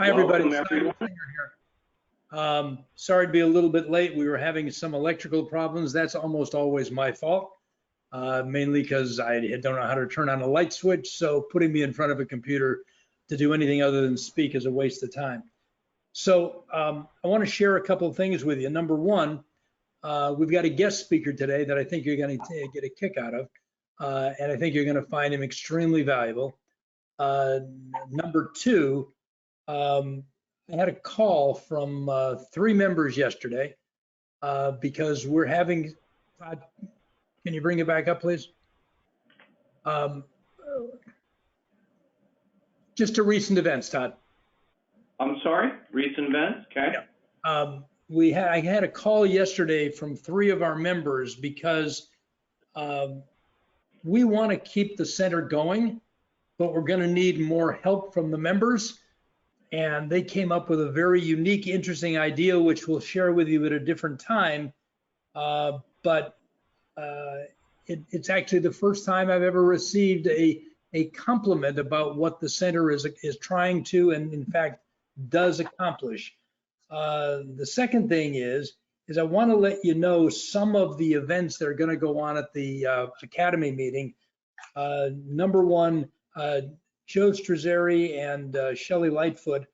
Hi, everybody. Welcome, everyone. Sorry to be a little bit late. We were having some electrical problems. That's almost always my fault, mainly because I don't know how to turn on a light switch. So putting me in front of a computer to do anything other than speak is a waste of time. So I want to share a couple of things with you. Number one, we've got a guest speaker today that I think you're going to get a kick out of, and I think you're going to find him extremely valuable. Number two, I had a call from 3 members yesterday because we're having, Todd, can you bring it back up, please? Just to recent events, Todd. I'm sorry, recent events, okay. Yeah. I had a call yesterday from 3 of our members because we want to keep the center going, but we're going to need more help from the members. And they came up with a very unique, interesting idea, which we'll share with you at a different time. But it's actually the first time I've ever received a compliment about what the center is trying to, and in fact, does accomplish. The second thing is I want to let you know some of the events that are going to go on at the Academy meeting. Number one, Joe Strazzeri and Shelley Lightfoot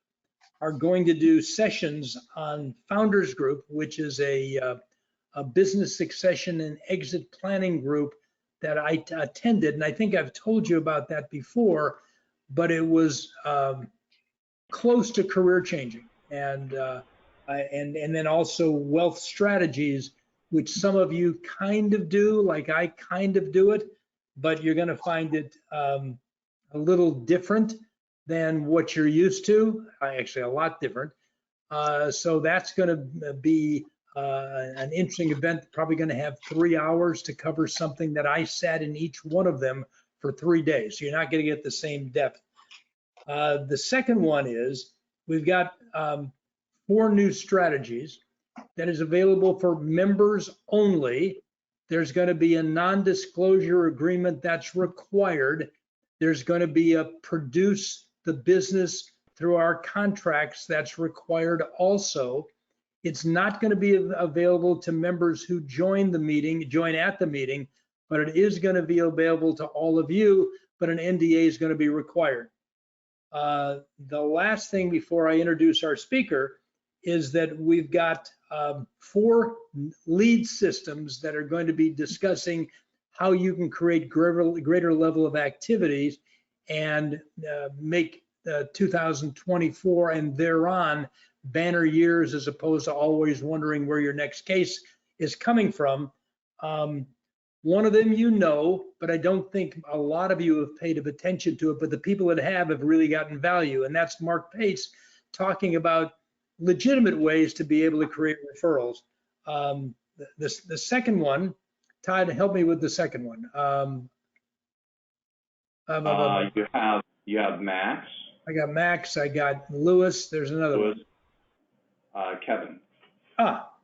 are going to do sessions on Founders Group, which is a business succession and exit planning group that I attended. And I think I've told you about that before, but it was close to career changing. And then also wealth strategies, which some of you kind of do, like I kind of do it, but you're going to find it a little different than what you're used to, actually a lot different. So that's going to be an interesting event, probably going to have 3 hours to cover something that I sat in each one of them for 3 days. So you're not going to get the same depth. The second one is we've got 4 new strategies that is available for members only. There's going to be a non-disclosure agreement that's required. There's going to be a produce the business through our contracts that's required also. It's not going to be available to members who join at the meeting, but it is going to be available to all of you, but an NDA is going to be required. The last thing before I introduce our speaker is that we've got 4 lead systems that are going to be discussing how you can create greater level of activities and make 2024 and thereon banner years, as opposed to always wondering where your next case is coming from. One of them you know, but I don't think a lot of you have paid attention to it, but the people that have really gotten value, and that's Mark Pace talking about legitimate ways to be able to create referrals. The second one, Todd, help me with the second one. You have Max. I got Max. I got Lewis. There's another one. Kevin.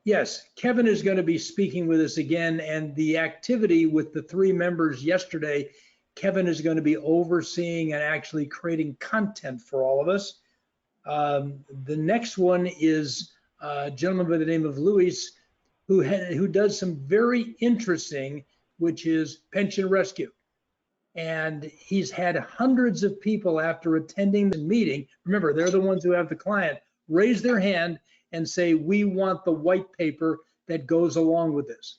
Yes. Kevin is going to be speaking with us again, and the activity with the 3 members yesterday, Kevin is going to be overseeing and actually creating content for all of us. The next one is a gentleman by the name of Luis, who does some very interesting, which is pension rescue. And he's had hundreds of people after attending the meeting. Remember, they're the ones who have the client raise their hand and say, we want the white paper that goes along with this.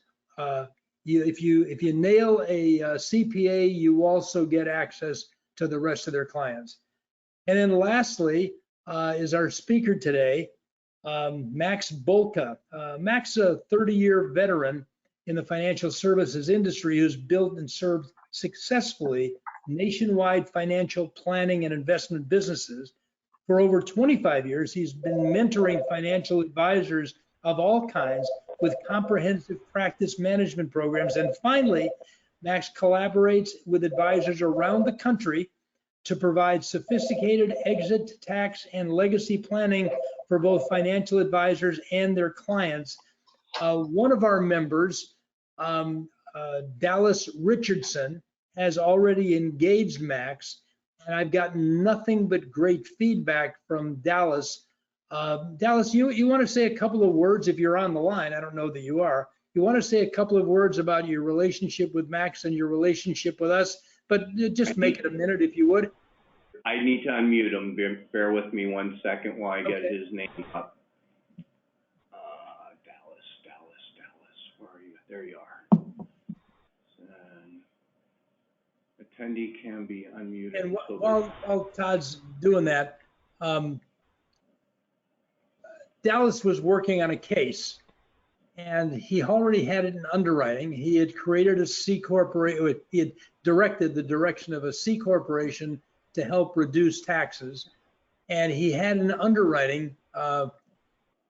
If you nail a CPA, you also get access to the rest of their clients. And then lastly is our speaker today, Max Bolka. Max is a 30-year veteran in the financial services industry who's built and served successfully nationwide financial planning and investment businesses. For over 25 years, he's been mentoring financial advisors of all kinds with comprehensive practice management programs. And finally, Max collaborates with advisors around the country to provide sophisticated exit, tax, and legacy planning for both financial advisors and their clients. One of our members, Dallas Richardson, has already engaged Max and I've gotten nothing but great feedback from Dallas. Dallas, you want to say a couple of words if you're on the line? I don't know that you are. You want to say a couple of words about your relationship with Max and your relationship with us, but just make it a minute if you would. I need to unmute him. Bear with me 1 second while I get his name up. Dallas, where are you? There you are. And attendee can be unmuted. And while Todd's doing that, Dallas was working on a case, and he already had it in underwriting. He had created a C corporation. He had directed the direction of a C corporation to help reduce taxes, and he had in underwriting $1.5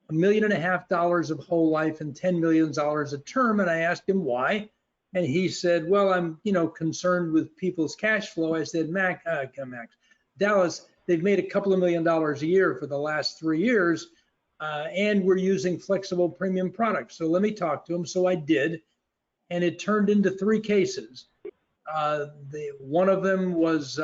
million of whole life and $10 million a term. And I asked him why, and he said, "Well, I'm concerned with people's cash flow." I said, Max, Dallas, they've made a couple of $1 million a year for the last 3 years. And we're using flexible premium products. So let me talk to him. So I did, and it turned into 3 cases. One of them was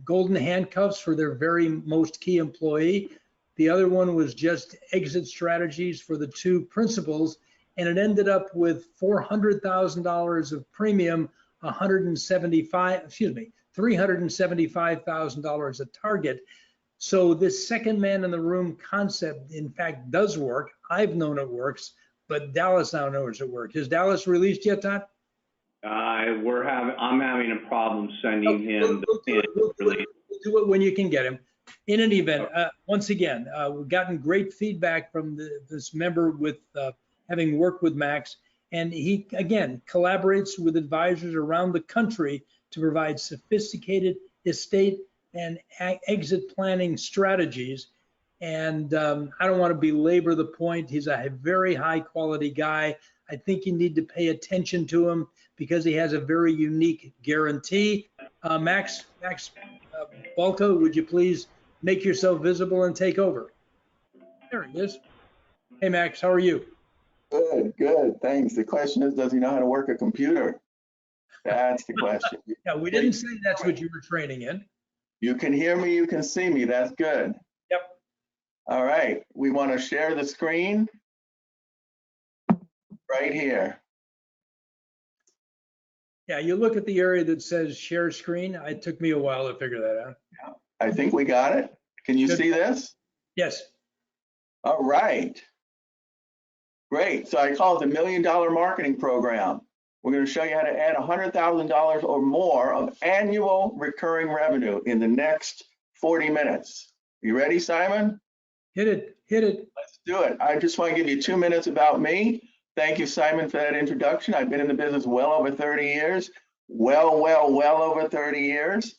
golden handcuffs for their very most key employee. The other one was just exit strategies for the 2 principals, and it ended up with $400,000 of premium, $375,000 a target. So this second man in the room concept, in fact, does work. I've known it works, but Dallas now knows it works. Is Dallas released yet, Todd? I'm having a problem sending him We'll do it when you can get him. In any event, once again, we've gotten great feedback from this member with having worked with Max, and he, again, collaborates with advisors around the country to provide sophisticated estate and exit planning strategies. And I don't want to belabor the point. He's a very high quality guy. I think you need to pay attention to him because he has a very unique guarantee. Max Bolka, would you please make yourself visible and take over? There he is. Hey, Max, how are you? Good, thanks. The question is, does he know how to work a computer? That's the question. Yeah, we didn't say that's what you were training in. You can hear me, you can see me, that's good. Yep. All right, we want to share the screen right here. Yeah, you look at the area that says share screen. It took me a while to figure that out. Yeah, I think we got it. Can you see this? Yes. All right. Great, so I call it the $1 Million Marketing Program. We're going to show you how to add $100,000 or more of annual recurring revenue in the next 40 minutes. You ready, Simon? Hit it. Let's do it. I just want to give you 2 minutes about me. Thank you, Simon, for that introduction. I've been in the business well over 30 years. Well over 30 years.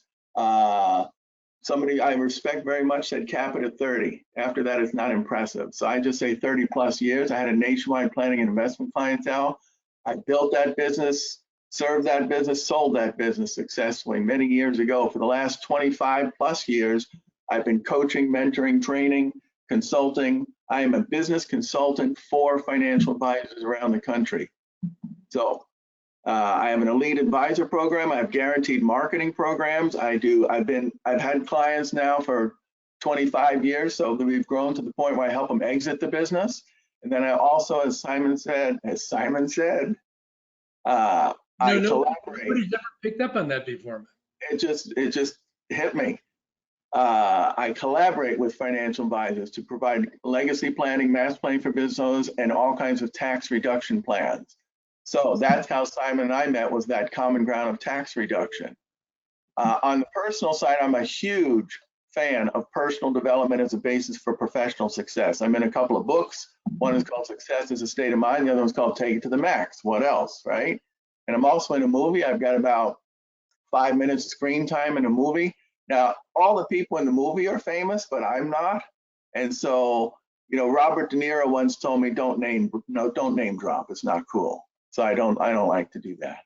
Somebody I respect very much said cap it at 30. After that, it's not impressive. So I just say 30 plus years. I had a nationwide planning and investment clientele. I built that business, served that business, sold that business successfully many years ago. For the last 25 plus years, I've been coaching, mentoring, training, consulting. I am a business consultant for financial advisors around the country. So I have an elite advisor program. I have guaranteed marketing programs. I've had clients now for 25 years, so that we've grown to the point where I help them exit the business. And then I also, as Simon said, I collaborate. Nobody's ever picked up on that before. It just hit me. I collaborate with financial advisors to provide legacy planning, master planning for business owners, and all kinds of tax reduction plans. So that's how Simon and I met, was that common ground of tax reduction. On the personal side, I'm a huge fan of personal development as a basis for professional success. I'm in a couple of books. One is called Success is a State of Mind. The other one's called Take It to the Max. What else, right? And I'm also in a movie. I've got about 5 minutes of screen time in a movie. Now, all the people in the movie are famous, but I'm not. And so, Robert De Niro once told me, don't name drop. It's not cool. So I don't like to do that.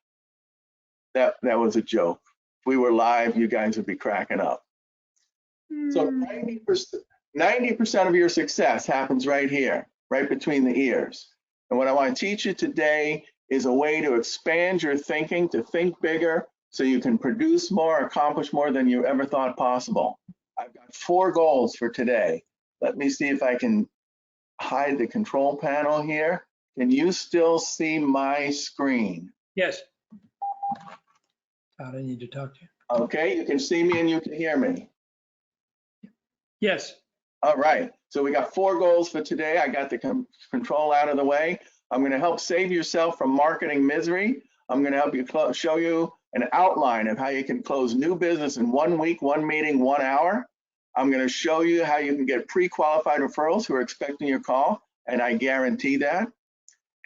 That was a joke. If we were live, you guys would be cracking up. So 90% of your success happens right here, right between the ears. And what I want to teach you today is a way to expand your thinking, to think bigger, so you can produce more, accomplish more than you ever thought possible. I've got 4 goals for today. Let me see if I can hide the control panel here. Can you still see my screen? Yes. Todd, I need to talk to you. Okay, you can see me and you can hear me. Yes. All right, so we got 4 goals for today. I got the control out of the way. I'm going to help save yourself from marketing misery. I'm going to help you show you an outline of how you can close new business in 1 week, 1 meeting, 1 hour. I'm going to show you how you can get pre-qualified referrals who are expecting your call, and I guarantee that.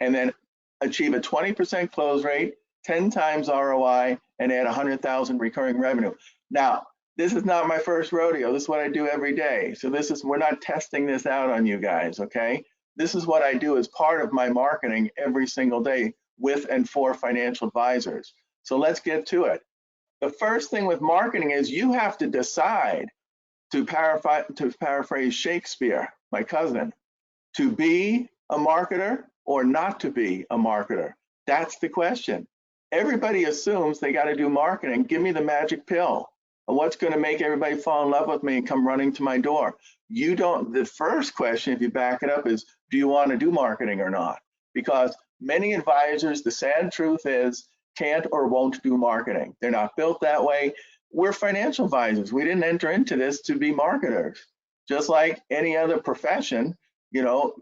And then achieve a 20% close rate, 10 times ROI, and add 100,000 recurring revenue. Now, this is not my first rodeo. This is what I do every day. So we're not testing this out on you guys, okay? This is what I do as part of my marketing every single day with and for financial advisors. So let's get to it. The first thing with marketing is you have to decide, to paraphrase Shakespeare, my cousin, to be a marketer or not to be a marketer. That's the question. Everybody assumes they got to do marketing. Give me the magic pill. And what's going to make everybody fall in love with me and come running to my door? You don't. The first question, if you back it up, is do you want to do marketing or not? Because many advisors, the sad truth is, can't or won't do marketing. They're not built that way. We're financial advisors. We didn't enter into this to be marketers. Just like any other profession, you know,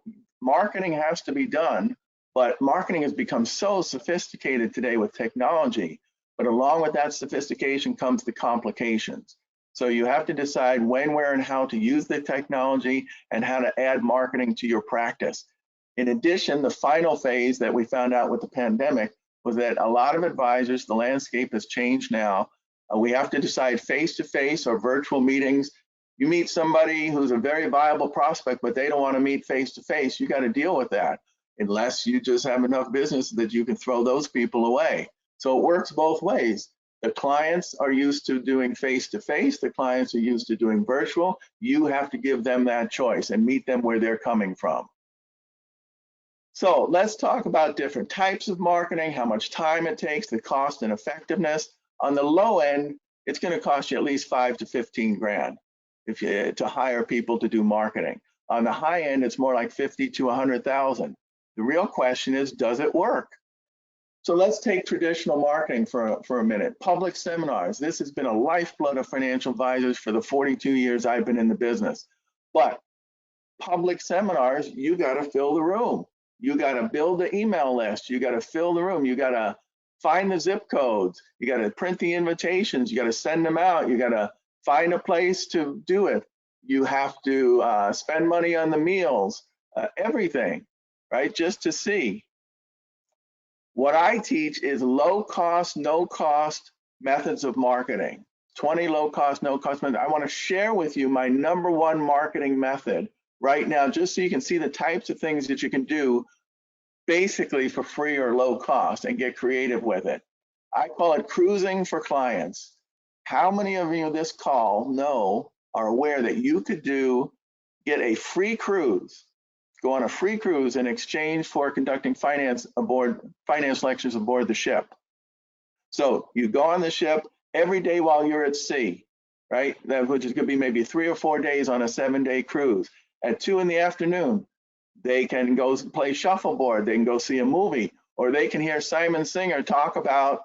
marketing has to be done, but marketing has become so sophisticated today with technology. But along with that sophistication comes the complications. So you have to decide when, where, and how to use the technology and how to add marketing to your practice. In addition, the final phase that we found out with the pandemic was that a lot of advisors, the landscape has changed now. We have to decide face-to-face or virtual meetings. You meet somebody who's a very viable prospect, but they don't want to meet face-to-face. You got to deal with that, unless you just have enough business that you can throw those people away. So it works both ways. The clients are used to doing face-to-face. The clients are used to doing virtual. You have to give them that choice and meet them where they're coming from. So let's talk about different types of marketing, how much time it takes, the cost and effectiveness. On the low end, it's going to cost you at least 5 to 15 grand to hire people to do marketing. On the high end, it's more like 50 to 100,000. The real question is, does it work? So let's take traditional marketing for a minute. Public seminars. This has been a lifeblood of financial advisors for the 42 years I've been in the business. But public seminars, you got to fill the room. You got to build the email list. You got to fill the room. You got to find the zip codes. You got to print the invitations. You got to send them out. You got to find a place to do it. You have to spend money on the meals, everything, right? Just to see. What I teach is low cost, no cost methods of marketing. 20 low cost, no cost methods. I want to share with you my #1 marketing method right now, just so you can see the types of things that you can do basically for free or low cost and get creative with it. I call it cruising for clients. How many of you on this call are aware that you could get a free cruise, go on a free cruise in exchange for conducting finance lectures aboard the ship? So you go on the ship every day while you're at sea, right? Which is going to be maybe 3 or 4 days on a 7-day cruise. At 2 in the afternoon, they can go play shuffleboard, they can go see a movie, or they can hear Simon Singer talk about,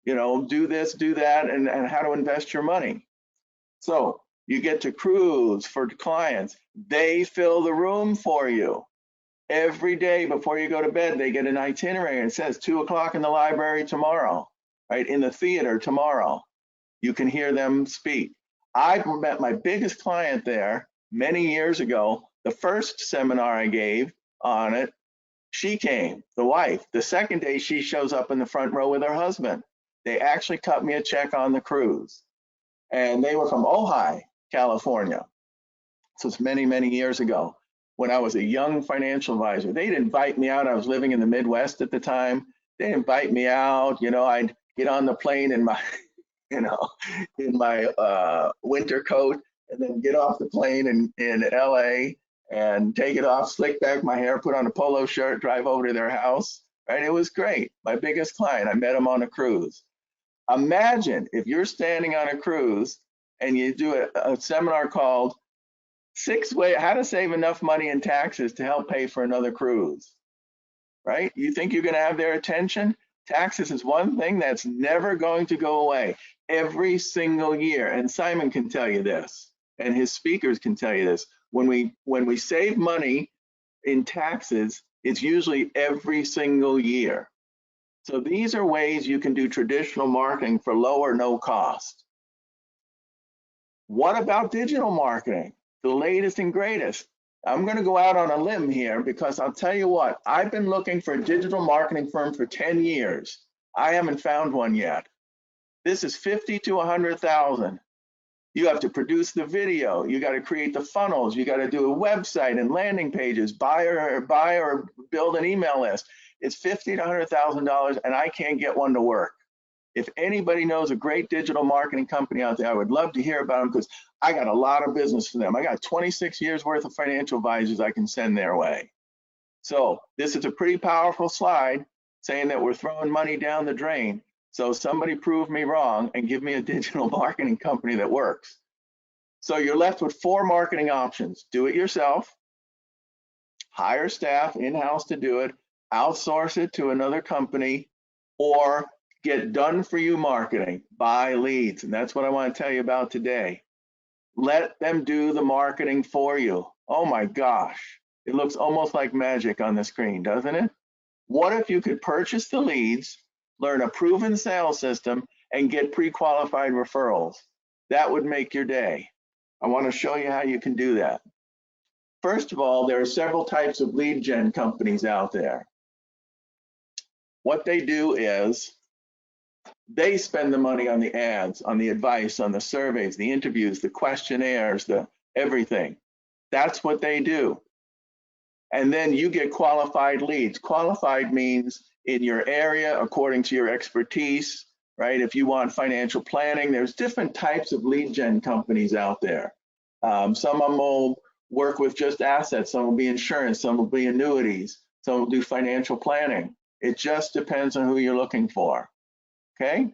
do this, do that, and how to invest your money. So you get to cruise for clients. They fill the room for you. Every day before you go to bed, they get an itinerary and it says 2 o'clock in the library tomorrow, right? In the theater tomorrow. You can hear them speak. I met my biggest client there many years ago. The first seminar I gave on it, she came, the wife. The second day, she shows up in the front row with her husband. They actually cut me a check on the cruise. And they were from Ojai, California. So it's many, many years ago when I was a young financial advisor. They'd invite me out. I was living in the Midwest at the time. They'd invite me out. I'd get on the plane in my, in my winter coat, and then get off the plane in LA and take it off, slick back my hair, put on a polo shirt, drive over to their house, right? It was great. My biggest client, I met him on a cruise. Imagine if you're standing on a cruise and you do a seminar called 6 Ways How to Save Enough Money in Taxes to Help Pay for Another Cruise, right? You think you're going to have their attention? Taxes is one thing that's never going to go away every single year. And Simon can tell you this, and his speakers can tell you this. When we save money in taxes, it's usually every single year. So these are ways you can do traditional marketing for low or no cost. What about digital marketing? The latest and greatest. I'm going to go out on a limb here because I'll tell you what, I've been looking for a digital marketing firm for 10 years. I haven't found one yet. This is 50 to 100,000. You have to produce the video. You got to create the funnels. You got to do a website and landing pages, buy or build an email list. It's $50 to $100,000, and I can't get one to work. If anybody knows a great digital marketing company out there, I would love to hear about them because I got a lot of business for them. I got 26 years worth of financial advisors I can send their way. So this is a pretty powerful slide saying that we're throwing money down the drain. So somebody prove me wrong and give me a digital marketing company that works. So you're left with 4 marketing options. Do it yourself, hire staff in-house to do it, outsource it to another company, or get done for you marketing, buy leads. And that's what I want to tell you about today. Let them do the marketing for you. Oh my gosh, it looks almost like magic on the screen, doesn't it? What if you could purchase the leads, learn a proven sales system, and get pre-qualified referrals? That would make your day. I want to show you how you can do that. First of all, there are several types of lead gen companies out there. What they do is they spend the money on the ads, on the advice, on the surveys, the interviews, the questionnaires, the everything. That's what they do. And then you get qualified leads. Qualified means in your area, according to your expertise, right? If you want financial planning, there's different types of lead gen companies out there. Some of them will work with just assets, some will be insurance, some will be annuities, some will do financial planning. It just depends on who you're looking for. Okay?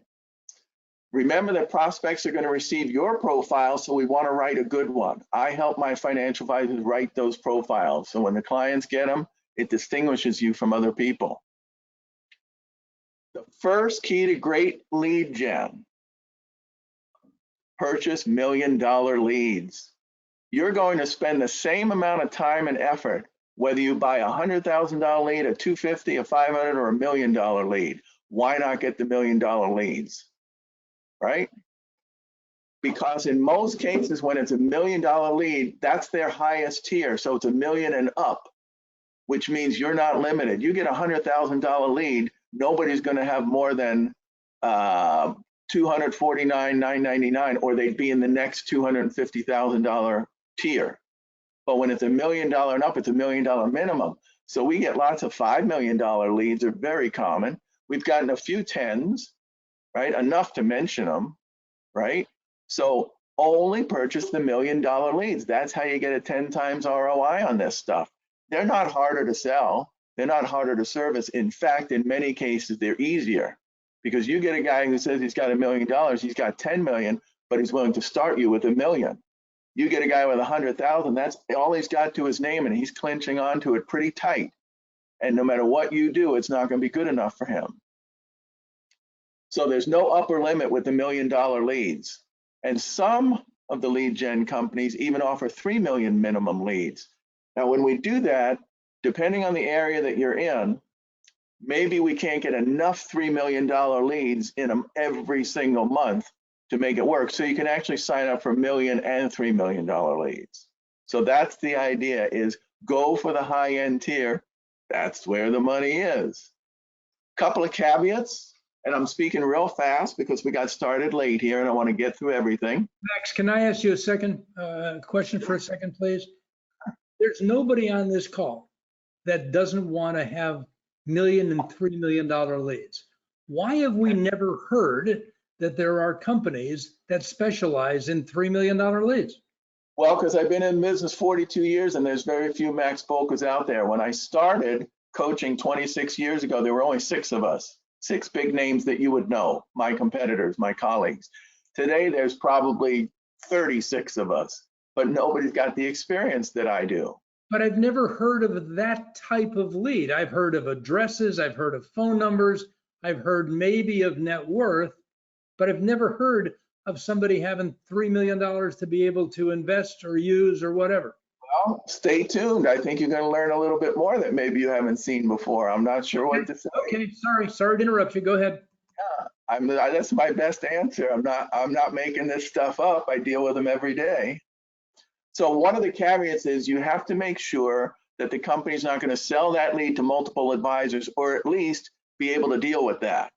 Remember that prospects are going to receive your profile, so we want to write a good one. I help my financial advisors write those profiles. So when the clients get them, it distinguishes you from other people. The first key to great lead gen, purchase $1 million leads. You're going to spend the same amount of time and effort whether you buy a $100,000 lead, a $250,000, a $500,000, or $1 million lead. Why not get the $1 million leads, right? Because in most cases, when it's a $1 million lead, that's their highest tier. So it's $1 million and up, which means you're not limited. You get a $100,000 lead, nobody's going to have more than $249,999, or they'd be in the next $250,000 tier. But when it's $1 million and up, it's $1 million minimum. So we get lots of $5 million leads, are very common. We've gotten a few tens, right? Enough to mention them, right? So only purchase the $1 million leads. That's how you get a 10 times ROI on this stuff. They're not harder to sell. They're not harder to service. In fact, in many cases, they're easier, because you get a guy who says he's got $1 million, he's got 10 million, but he's willing to start you with $1 million. You get a guy with 100,000, that's all he's got to his name, and he's clinching onto it pretty tight. And no matter what you do, it's not going to be good enough for him. So there's no upper limit with the $1 million leads. And some of the lead gen companies even offer 3 million minimum leads. Now, when we do that, depending on the area that you're in, maybe we can't get enough $3 million leads in them every single month to make it work. So you can actually sign up for $1 million and $3 million leads. So that's the idea, is go for the high-end tier. That's where the money is. Couple of caveats, and I'm speaking real fast because we got started late here and I want to get through everything. Max, can I ask you a second question for a second, please? There's nobody on this call that doesn't want to have $1 million and $3 million leads. Why have we never heard that there are companies that specialize in $3 million leads? Well, because I've been in business 42 years and there's very few Max Bolkas out there. When I started coaching 26 years ago, there were only 6 of us. 6 big names that you would know, my competitors, my colleagues. Today, there's probably 36 of us, but nobody's got the experience that I do. But I've never heard of that type of lead. I've heard of addresses, I've heard of phone numbers, I've heard maybe of net worth, but I've never heard of somebody having $3 million to be able to invest or use or whatever. Well, stay tuned. I think you're going to learn a little bit more that maybe you haven't seen before. I'm not sure what to say. Okay, sorry to interrupt you. Go ahead. That's my best answer. I'm not making this stuff up. I deal with them every day. So one of the caveats is you have to make sure that the company's not going to sell that lead to multiple advisors, or at least be able to deal with that.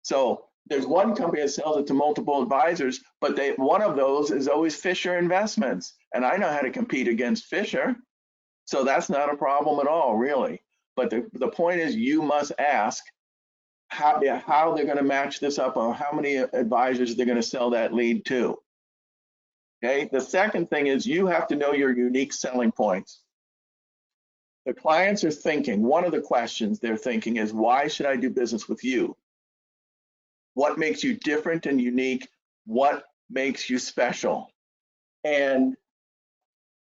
So there's one company that sells it to multiple advisors, but one of those is always Fisher Investments, and I know how to compete against Fisher, so that's not a problem at all, really. But the point is, you must ask how they're going to match this up, or how many advisors they're going to sell that lead to. Okay. The second thing is you have to know your unique selling points. The clients are thinking, one of the questions they're thinking is, why should I do business with you? What makes you different and unique? What makes you special? And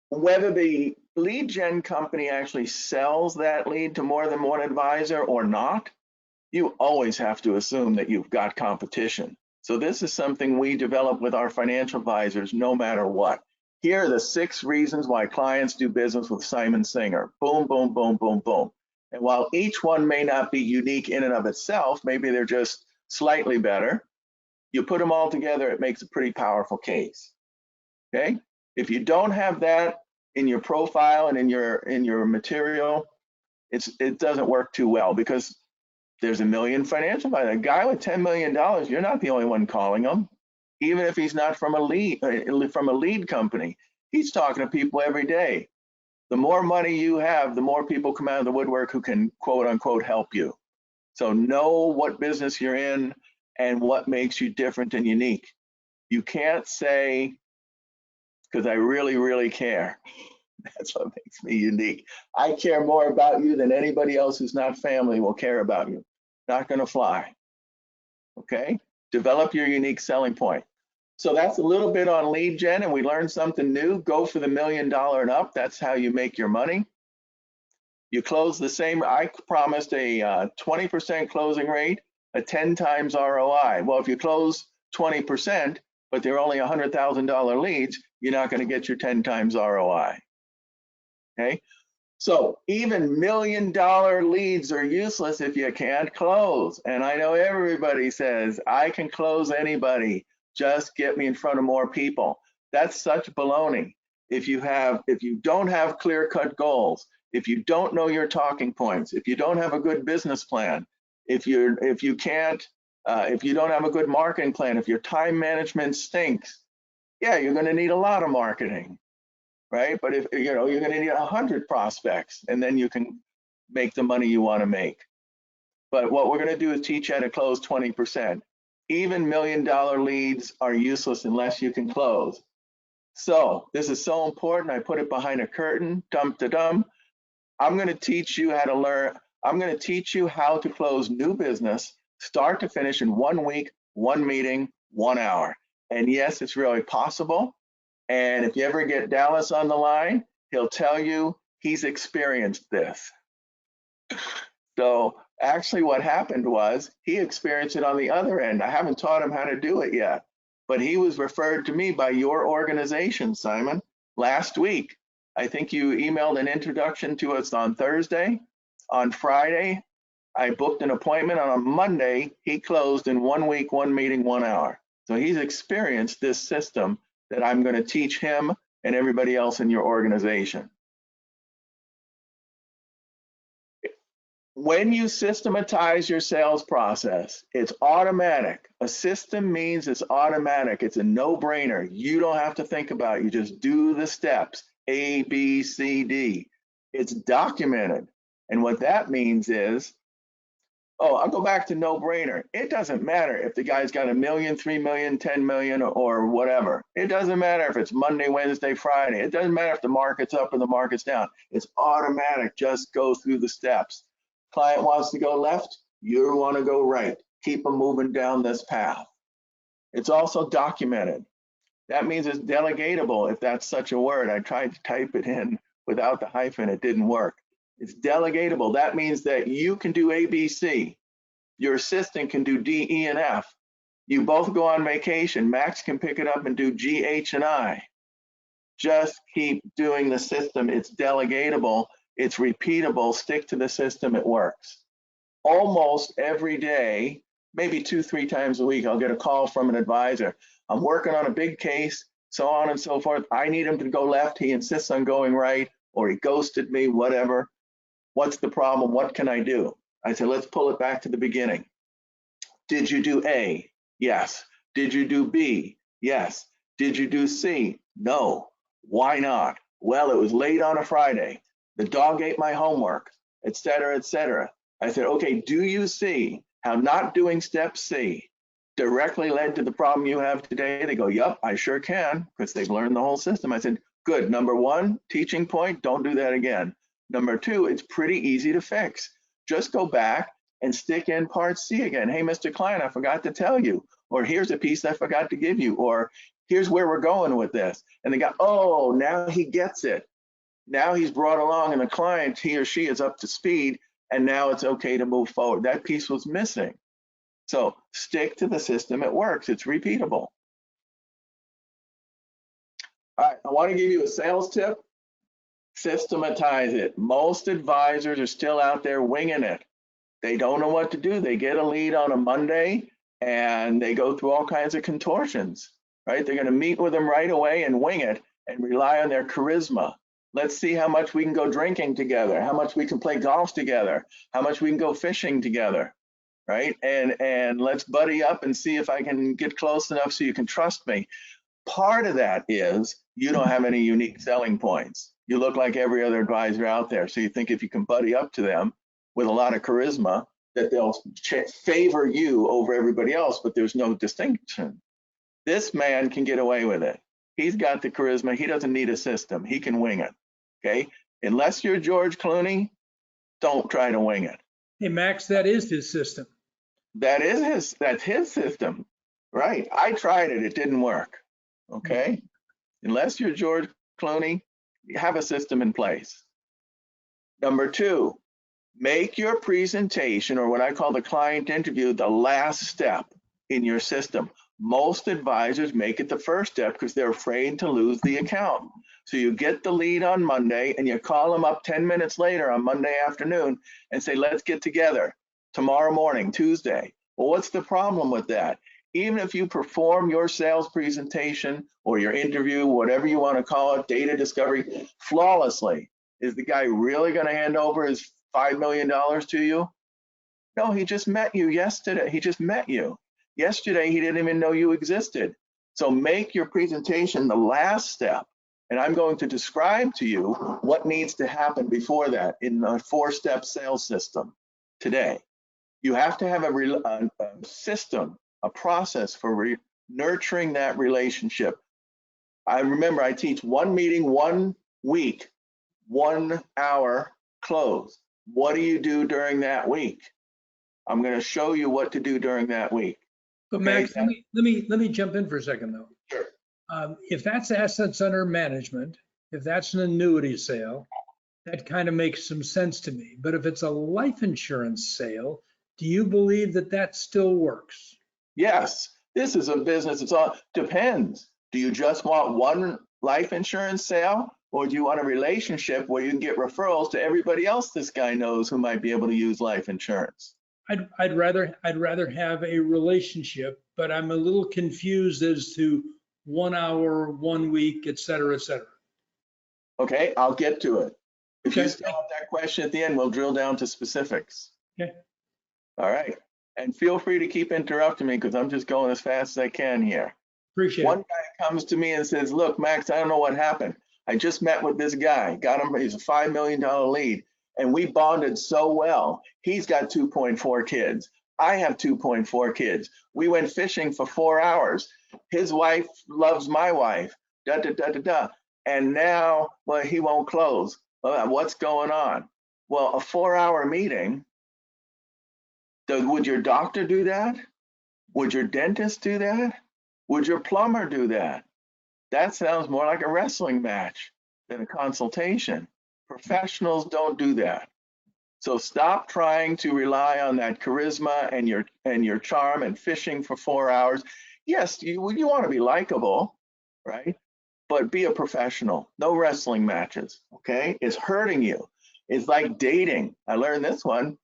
whether the lead gen company actually sells that lead to more than one advisor or not, you always have to assume that you've got competition. So this is something we develop with our financial advisors no matter what. Here are the 6 reasons why clients do business with Simon Singer. Boom, boom, boom, boom, boom. And while each one may not be unique in and of itself, maybe they're just slightly better, you put them all together, it makes a pretty powerful case. Okay? If you don't have that in your profile and in your material, it doesn't work too well, because there's a million financial advisors. A guy with $10 million, you're not the only one calling him. Even if he's not from a lead company, he's talking to people every day. The more money you have, the more people come out of the woodwork who can quote unquote help you. So know what business you're in and what makes you different and unique. You can't say, because I really, really care. That's what makes me unique. I care more about you than anybody else who's not family will care about you. Not going to fly. Okay? Develop your unique selling point. So that's a little bit on lead gen, and we learned something new. Go for the $1 million and up. That's how you make your money. You close the same. I promised a 20% closing rate, a 10 times ROI. Well, if you close 20%, but they're only $100,000 leads, you're not going to get your 10 times ROI. Okay, so even $1 million leads are useless if you can't close. And I know everybody says, I can close anybody, just get me in front of more people. That's such baloney. If you don't have clear-cut goals, if you don't know your talking points, if you don't have a good business plan, if you don't have a good marketing plan, if your time management stinks, yeah, you're going to need a lot of marketing. Right? But if you're going to need 100 prospects, and then you can make the money you want to make. But what we're going to do is teach you how to close 20%. Even $1 million leads are useless unless you can close. So this is so important. I put it behind a curtain. Dum-da-dum. I'm going to teach you how to learn. I'm going to teach you how to close new business, start to finish, in 1 week, 1 meeting, 1 hour. And yes, it's really possible. And if you ever get Dallas on the line, he'll tell you he's experienced this. So actually what happened was he experienced it on the other end. I haven't taught him how to do it yet, but he was referred to me by your organization, Simon, last week. I think you emailed an introduction to us on Thursday. On Friday, I booked an appointment. On Monday, he closed in 1 week, 1 meeting, 1 hour. So he's experienced this system that I'm going to teach him and everybody else in your organization. When you systematize your sales process, it's automatic. A system means it's automatic. It's a no-brainer. You don't have to think about it. You just do the steps, A, B, C, D. It's documented. And what that means is, I'll go back to no-brainer. It doesn't matter if the guy's got $1 million, $3 million, 10 million, or whatever. It doesn't matter if it's Monday, Wednesday, Friday. It doesn't matter if the market's up or the market's down. It's automatic. Just go through the steps. Client wants to go left, You want to go right. Keep them moving down this path. It's also documented. That means it's delegatable, if that's such a word. I tried to type it in without the hyphen, it didn't work. It's delegatable. That means that you can do A, B, C. Your assistant can do D, E, and F. You both go on vacation. Max can pick it up and do G, H, and I. Just keep doing the system. It's delegatable. It's repeatable. Stick to the system. It works. Almost every day, maybe 2-3 times a week, I'll get a call from an advisor. I'm working on a big case, so on and so forth. I need him to go left. He insists on going right, or he ghosted me, whatever. What's the problem? What can I do? I said, let's pull it back to the beginning. Did you do A? Yes. Did you do B? Yes. Did you do C? No. Why not? Well, it was late on a Friday. The dog ate my homework, et cetera, et cetera. I said, okay, do you see how not doing step C directly led to the problem you have today? They go, yep, I sure can, because they've learned the whole system. I said, good. Number one, teaching point, don't do that again. Number two, it's pretty easy to fix. Just go back and stick in part C again. Hey, Mr. Client, I forgot to tell you, or here's a piece I forgot to give you, or here's where we're going with this. And they go, oh, now he gets it. Now he's brought along and the client, he or she is up to speed, and now it's okay to move forward. That piece was missing. So stick to the system, it works, it's repeatable. All right, I want to give you a sales tip. Systematize it. Most advisors are still out there winging it. They don't know what to do. They get a lead on a Monday and they go through all kinds of contortions, right? They're going to meet with them right away and wing it and rely on their charisma. Let's see how much we can go drinking together, how much we can play golf together, how much we can go fishing together, right? And let's buddy up and see if I can get close enough so you can trust me. Part of that is you don't have any unique selling points. You look like every other advisor out there. So you think if you can buddy up to them with a lot of charisma, that they'll favor you over everybody else, but there's no distinction. This man can get away with it. He's got the charisma. He doesn't need a system. He can wing it, okay? Unless you're George Clooney, don't try to wing it. Hey, Max, that is his system. That's his system, right? I tried it, it didn't work, okay? Unless you're George Clooney, you have a system in place. Number two, make your presentation, or what I call the client interview, the last step in your system. Most advisors make it the first step because they're afraid to lose the account. So you get the lead on Monday and you call them up 10 minutes later on Monday afternoon and say, let's get together tomorrow morning, Tuesday. Well, what's the problem with that? Even if you perform your sales presentation or your interview, whatever you want to call it, data discovery, flawlessly, is the guy really going to hand over his $5 million to you? No, he just met you yesterday. He just met you. Yesterday, he didn't even know you existed. So make your presentation the last step. And I'm going to describe to you what needs to happen before that in a 4-step sales system today. You have to have a system, a process for nurturing that relationship. I remember I teach 1 meeting, 1 week, 1 hour close. What do you do during that week? I'm going to show you what to do during that week. But Max, let me jump in for a second though. Sure. If that's assets under management, if that's an annuity sale, that kind of makes some sense to me. But if it's a life insurance sale, do you believe that that still works? Yes, this is a business. It's all depends. Do you just want one life insurance sale, or do you want a relationship where you can get referrals to everybody else this guy knows who might be able to use life insurance? I'd rather have a relationship, but I'm a little confused as to 1 hour, 1 week, et cetera, et cetera. Okay, I'll get to it. If Okay. you still have that question at the end, we'll drill down to specifics. Okay. All right. And feel free to keep interrupting me because I'm just going as fast as I can here. Appreciate One it. guy comes to me and says, look, Max, I don't know what happened. I just met with this guy, got him, he's a $5 million lead. And we bonded so well. He's got 2.4 kids. I have 2.4 kids. We went fishing for 4 hours. His wife loves my wife, da, da, da, da, da. And now, well, he won't close. What's going on? Well, a 4-hour meeting Would your doctor do that? Would your dentist do that? Would your plumber do that? That sounds more like a wrestling match than a consultation. Professionals don't do that. So stop trying to rely on that charisma and your charm and fishing for 4 hours. Yes, you want to be likable, right? But be a professional. No wrestling matches, okay? It's hurting you. It's like dating. I learned this one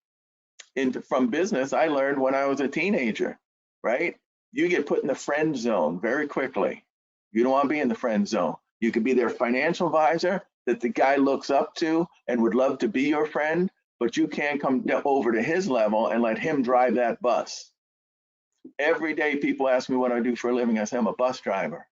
from business. I learned when I was a teenager, right? You get put in the friend zone very quickly. You don't want to be in the friend zone. You could be their financial advisor that the guy looks up to and would love to be your friend, but you can't come over to his level and let him drive that bus. Every day people ask me what I do for a living. I say I'm a bus driver.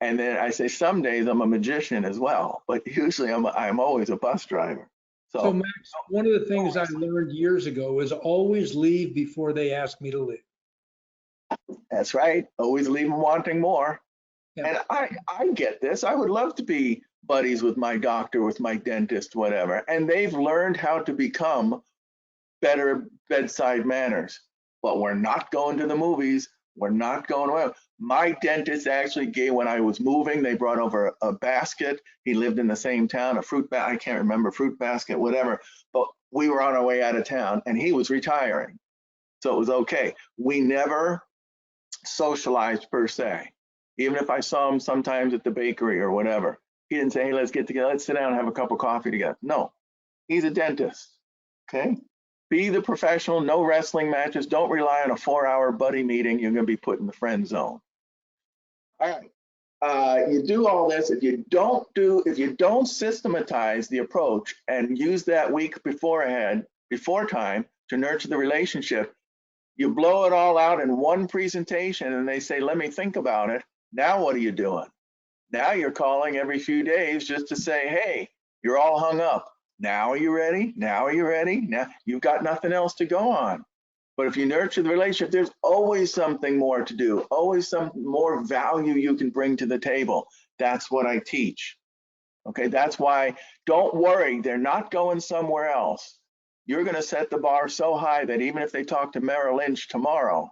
And then I say some days I'm a magician as well, but usually I'm always a bus driver. So Max, one of the things I learned years ago is always leave before they ask me to leave. That's right. Always leave them wanting more. Yeah. And I get this. I would love to be buddies with my doctor, with my dentist, whatever. And they've learned how to become better bedside manners. But we're not going to the movies. We're not going away. My dentist actually gave, when I was moving, they brought over a basket. He lived in the same town, a fruit basket, I can't remember, fruit basket, whatever. But we were on our way out of town and he was retiring. So it was okay. We never socialized per se. Even if I saw him sometimes at the bakery or whatever, he didn't say, hey, let's get together, let's sit down and have a cup of coffee together. No, he's a dentist, okay? Be the professional, no wrestling matches. Don't rely on a 4-hour buddy meeting. You're gonna be put in the friend zone. All right, you do all this. If you don't systematize the approach and use that week before time to nurture the relationship, you blow it all out in one presentation and they say, let me think about it. Now what are you doing? Now you're calling every few days just to say, hey, you're all hung up. Now are you ready? Now are you ready? Now you've got nothing else to go on. But if you nurture the relationship, there's always something more to do, always some more value you can bring to the table. That's what I teach. Okay, that's why don't worry, they're not going somewhere else. You're going to set the bar so high that even if they talk to Merrill Lynch tomorrow,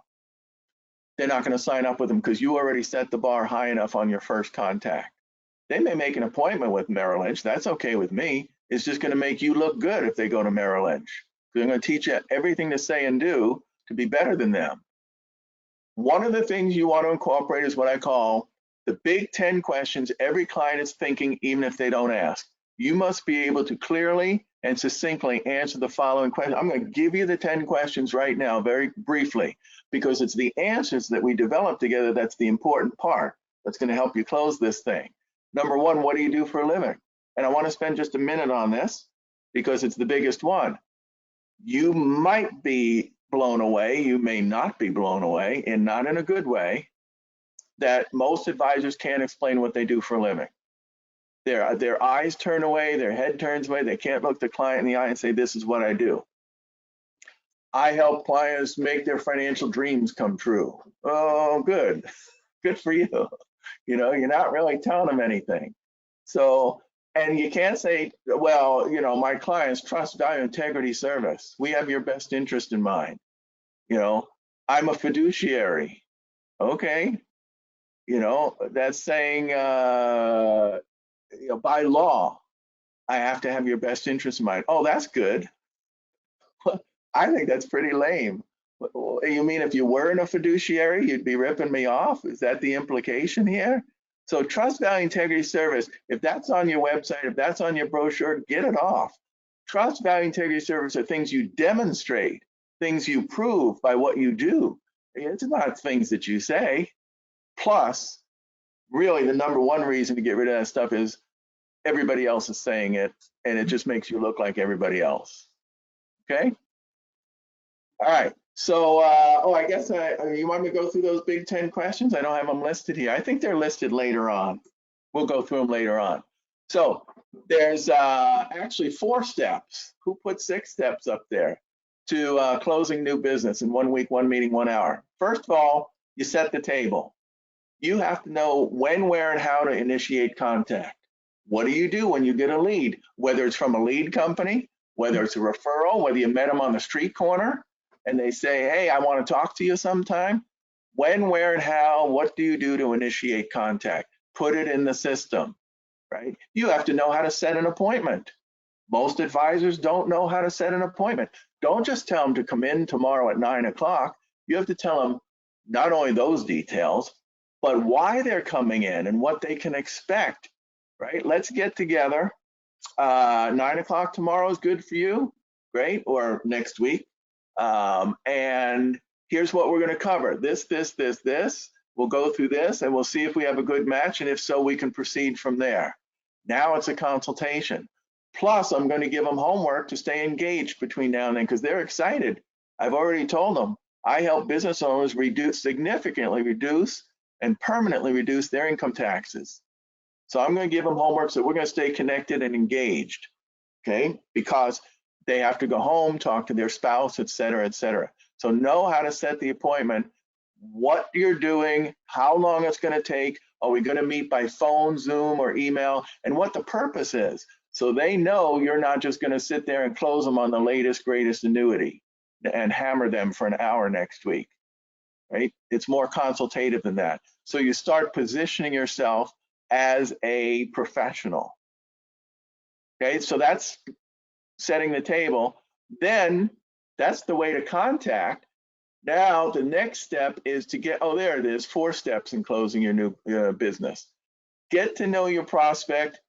they're not going to sign up with them because you already set the bar high enough on your first contact. They may make an appointment with Merrill Lynch. That's okay with me. It's just going to make you look good if they go to Merrill Lynch. They're going to teach you everything to say and do to be better than them. One of the things you want to incorporate is what I call the big 10 questions every client is thinking, even if they don't ask. You must be able to clearly and succinctly answer the following question. I'm going to give you the 10 questions right now, very briefly, because it's the answers that we develop together that's the important part that's going to help you close this thing. Number one, what do you do for a living? And I want to spend just a minute on this because it's the biggest one. You might be blown away, you may not be blown away, and not in a good way, that most advisors can't explain what they do for a living. Their eyes turn away, their head turns away, they can't look the client in the eye and say, this is what I do. I help clients make their financial dreams come true. Oh, good. Good for you. You know, you're not really telling them anything. So, and you can't say, well, you know, my clients trust, value, integrity, service. We have your best interest in mind. You know, I'm a fiduciary. Okay. You know, that's saying, you know, by law, I have to have your best interest in mind. Oh, that's good. I think that's pretty lame. You mean if you weren't a fiduciary, you'd be ripping me off? Is that the implication here? So trust, value, integrity, service, if that's on your website, if that's on your brochure, get it off. Trust, value, integrity, service are things you demonstrate, things you prove by what you do. It's not things that you say. Plus, really the number one reason to get rid of that stuff is everybody else is saying it, and it just makes you look like everybody else. Okay? All right. So, I guess you want me to go through those big 10 questions? I don't have them listed here. I think they're listed later on. We'll go through them later on. So there's actually 4 steps. Who put 6 steps up there to closing new business in 1 week, 1 meeting, 1 hour? First of all, you set the table. You have to know when, where, and how to initiate contact. What do you do when you get a lead? Whether it's from a lead company, whether it's a referral, whether you met them on the street corner and they say, hey, I want to talk to you sometime. When, where, and how, what do you do to initiate contact? Put it in the system, right? You have to know how to set an appointment. Most advisors don't know how to set an appointment. Don't just tell them to come in tomorrow at 9 o'clock. You have to tell them not only those details, but why they're coming in and what they can expect, right? Let's get together. 9 o'clock tomorrow is good for you, great, or next week. And here's what we're going to cover. This. We'll go through this and we'll see if we have a good match. And if so, we can proceed from there. Now it's a consultation. Plus, I'm going to give them homework to stay engaged between now and then because they're excited. I've already told them I help business owners significantly reduce and permanently reduce their income taxes. So I'm going to give them homework so we're going to stay connected and engaged, okay? Because they have to go home, talk to their spouse, et cetera, et cetera. So know how to set the appointment, what you're doing, how long it's going to take, are we going to meet by phone, Zoom, or email, and what the purpose is. So they know you're not just going to sit there and close them on the latest, greatest annuity and hammer them for an hour next week, right? It's more consultative than that. So you start positioning yourself as a professional, okay? So that's setting the table. Then that's the way to contact. Now the next step is to get, oh, there it is, 4 steps in closing your new business. Get to know your prospect.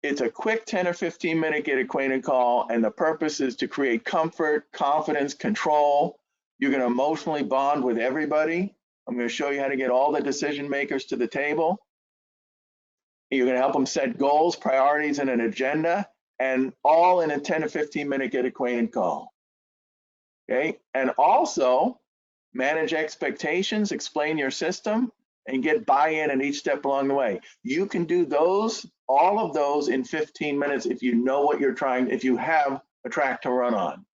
It's a quick 10 or 15 minute get acquainted call, and the purpose is to create comfort, confidence, control. You're going to emotionally bond with everybody. I'm going to show you how to get all the decision makers to the table. You're going to help them set goals, priorities, and an agenda, and all in a 10 to 15 minute get acquainted call. Okay, and also manage expectations, explain your system, and get buy-in at each step along the way. You can do those, all of those in 15 minutes if you know what you're trying, if you have a track to run on.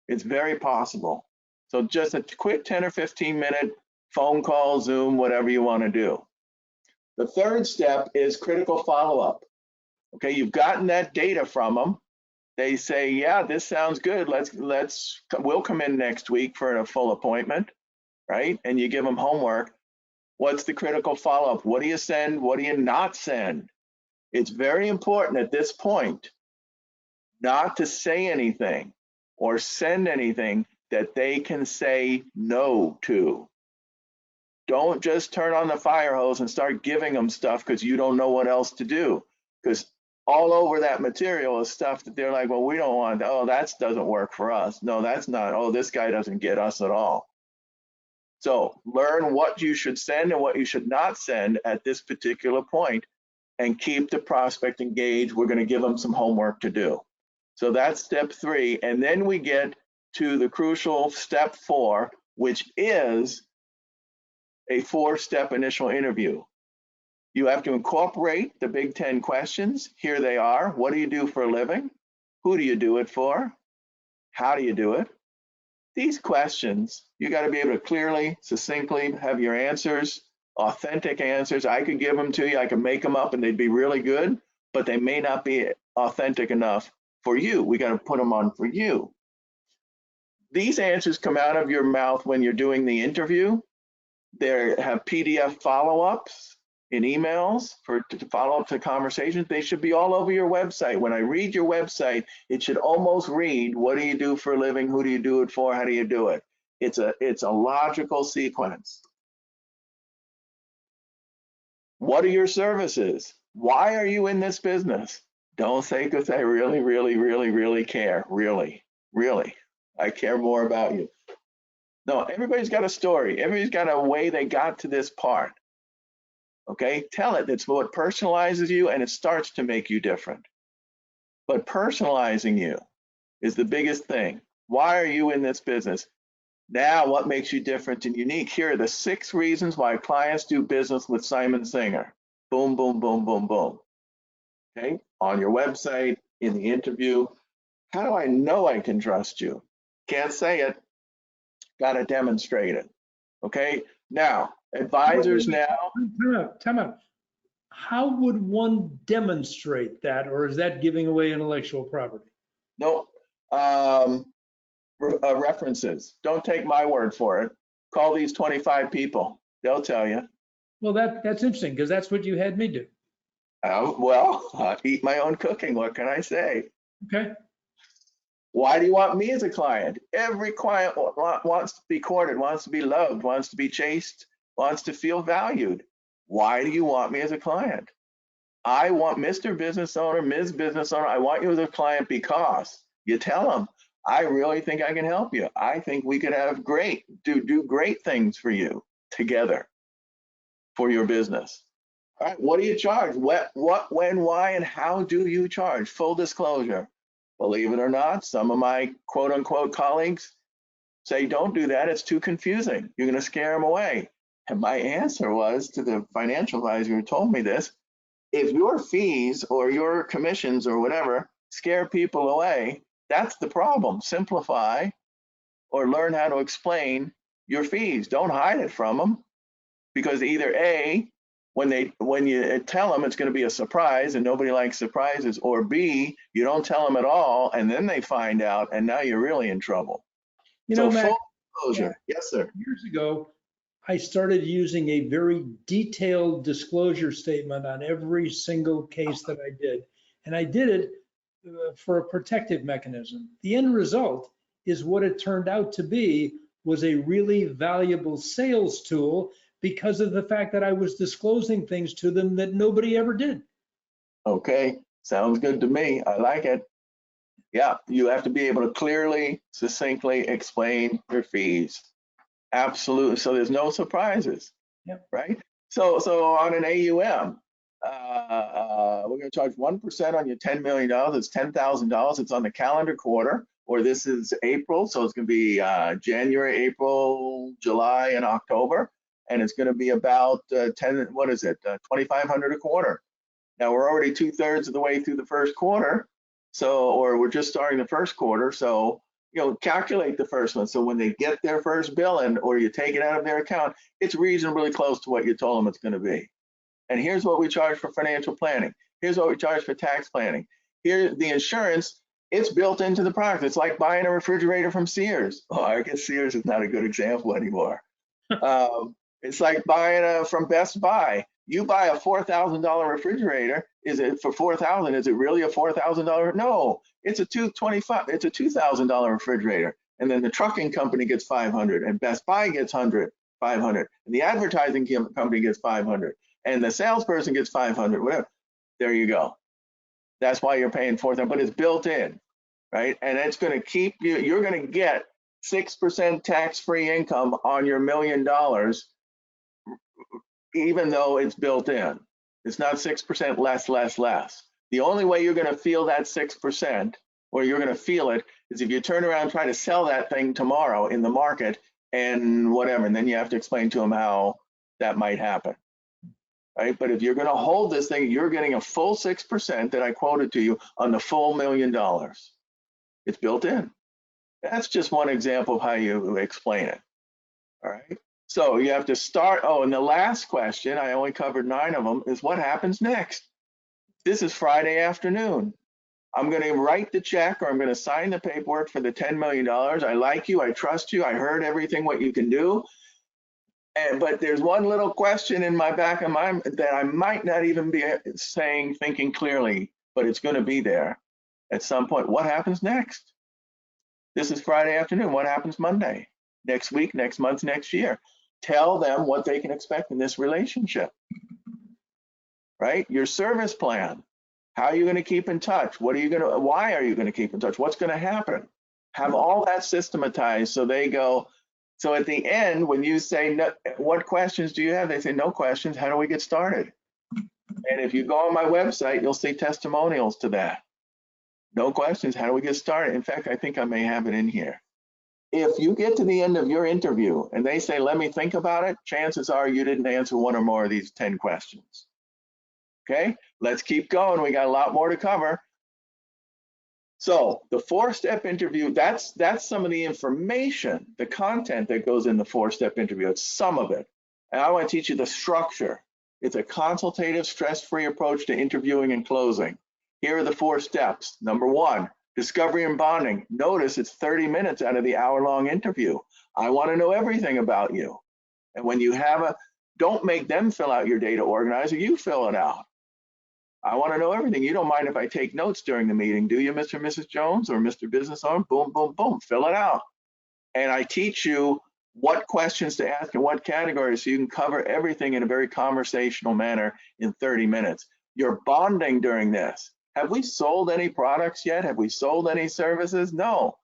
It's very possible. So just a quick 10 or 15 minute phone call, Zoom, whatever you want to do. The third step is critical follow-up. Okay, you've gotten that data from them. They say, yeah, this sounds good. We'll come in next week for a full appointment, right? And you give them homework. What's the critical follow-up? What do you send? What do you not send? It's very important at this point not to say anything or send anything that they can say no to. Don't just turn on the fire hose and start giving them stuff because you don't know what else to do. Because all over that material is stuff that they're like, well, we don't want, oh, that doesn't work for us. No, that's not, oh, this guy doesn't get us at all. So learn what you should send and what you should not send at this particular point and keep the prospect engaged. We're going to give them some homework to do. So that's step 3. And then we get to the crucial step 4, which is a 4-step initial interview. You have to incorporate the big 10 questions. Here they are. What do you do for a living? Who do you do it for? How do you do it? These questions, you got to be able to clearly, succinctly have your answers, authentic answers. I could give them to you. I could make them up and they'd be really good, but they may not be authentic enough for you. We got to put them on for you. These answers come out of your mouth when you're doing the interview. They have PDF follow-ups in emails to follow up to conversations. They should be all over your website. When I read your website, it should almost read, what do you do for a living? Who do you do it for? How do you do it? It's a logical sequence. What are your services? Why are you in this business? Don't say because I really, really, really, really care. Really, really. I care more about you. No, everybody's got a story. Everybody's got a way they got to this part. Okay, tell it. It's what personalizes you, and it starts to make you different. But personalizing you is the biggest thing. Why are you in this business? Now, what makes you different and unique? Here are the 6 reasons why clients do business with Simon Singer. Boom, boom, boom, boom, boom. Okay, on your website, in the interview. How do I know I can trust you? Can't say it. Got to demonstrate it. Okay, now, advisors now. Time out. How would one demonstrate that, or is that giving away intellectual property? No, references. Don't take my word for it. Call these 25 people. They'll tell you. Well, that's interesting because that's what you had me do. Eat my own cooking. What can I say? Okay. Why do you want me as a client? Every client wants to be courted, wants to be loved, wants to be chased, wants to feel valued. Why do you want me as a client? I want Mr. Business Owner, Ms. Business Owner, I want you as a client because you tell them, I really think I can help you. I think we could have do great things for you together for your business. All right, what do you charge? What, when, why, and how do you charge? Full disclosure. Believe it or not, some of my quote unquote colleagues say, don't do that. It's too confusing. You're going to scare them away. And my answer was to the financial advisor who told me this, if your fees or your commissions or whatever scare people away, that's the problem. Simplify or learn how to explain your fees. Don't hide it from them, because either A, when you tell them it's going to be a surprise and nobody likes surprises, or B, you don't tell them at all and then they find out and now you're really in trouble. You know, Max, full disclosure. Yeah. Yes, sir. Years ago, I started using a very detailed disclosure statement on every single case that I did. And I did it for a protective mechanism. The end result is what it turned out to be was a really valuable sales tool because of the fact that I was disclosing things to them that nobody ever did. Okay, sounds good to me. I like it. Yeah, you have to be able to clearly, succinctly explain your fees. Absolutely. So there's no surprises. Yep. Right? So on an AUM, we're going to charge 1% on your $10 million. It's $10,000. It's on the calendar quarter, or this is April. So it's going to be January, April, July, and October. And it's going to be about 2,500 a quarter. Now we're already 2/3 of the way through the first quarter. Or we're just starting the first quarter. So, calculate the first one. So when they get their first bill in, or you take it out of their account, it's reasonably close to what you told them it's going to be. And here's what we charge for financial planning. Here's what we charge for tax planning. Here's the insurance. It's built into the product. It's like buying a refrigerator from Sears. Oh, I guess Sears is not a good example anymore. It's like buying from Best Buy. You buy a $4,000 refrigerator. Is it for $4,000? Is it really a $4,000? No, it's a $2,000 refrigerator. And then the trucking company gets $500, and Best Buy gets $500, and the advertising company gets $500, and the salesperson gets $500. Whatever. There you go. That's why you're paying $4,000, but it's built in, right? And it's going to keep you. You're going to get 6% tax-free income on your $1 million. Even though it's built in. It's not 6% less. The only way you're going to feel that 6%, or you're going to feel it, is if you turn around and try to sell that thing tomorrow in the market and whatever, and then you have to explain to them how that might happen, right? But if you're going to hold this thing, you're getting a full 6% that I quoted to you on the full $1 million. It's built in. That's just one example of how you explain it, all right? So you have to start. Oh, and the last question, I only covered 9 of them, is what happens next? This is Friday afternoon. I'm going to write the check, or I'm going to sign the paperwork for the $10 million. I like you. I trust you. I heard everything what you can do. But there's one little question in my back of my mind that I might not even be thinking clearly, but it's going to be there at some point. What happens next? This is Friday afternoon. What happens Monday? Next week, next month, next year? Tell them what they can expect in this relationship, right? Your service plan. How are you going to keep in touch? Why are you going to keep in touch? What's going to happen? Have all that systematized so they go. So at the end, when you say, no, what questions do you have? They say, no questions. How do we get started? And if you go on my website, you'll see testimonials to that. No questions. How do we get started? In fact, I think I may have it in here. If you get to the end of your interview and they say, let me think about it, chances are you didn't answer one or more of these 10 questions. Okay, let's keep going. We got a lot more to cover. So the 4-step interview, that's some of the information, the content that goes in the 4-step interview. It's some of it. And I want to teach you the structure. It's a consultative, stress-free approach to interviewing and closing. Here are the 4 steps. Number 1, discovery and bonding. Notice it's 30 minutes out of the hour-long interview. I want to know everything about you. And when you have don't make them fill out your data organizer, you fill it out. I want to know everything. You don't mind if I take notes during the meeting, do you, Mr. and Mrs. Jones or Mr. Business Owner? Boom, boom, boom, fill it out. And I teach you what questions to ask in what categories so you can cover everything in a very conversational manner in 30 minutes. You're bonding during this. Have we sold any products yet? Have we sold any services? No.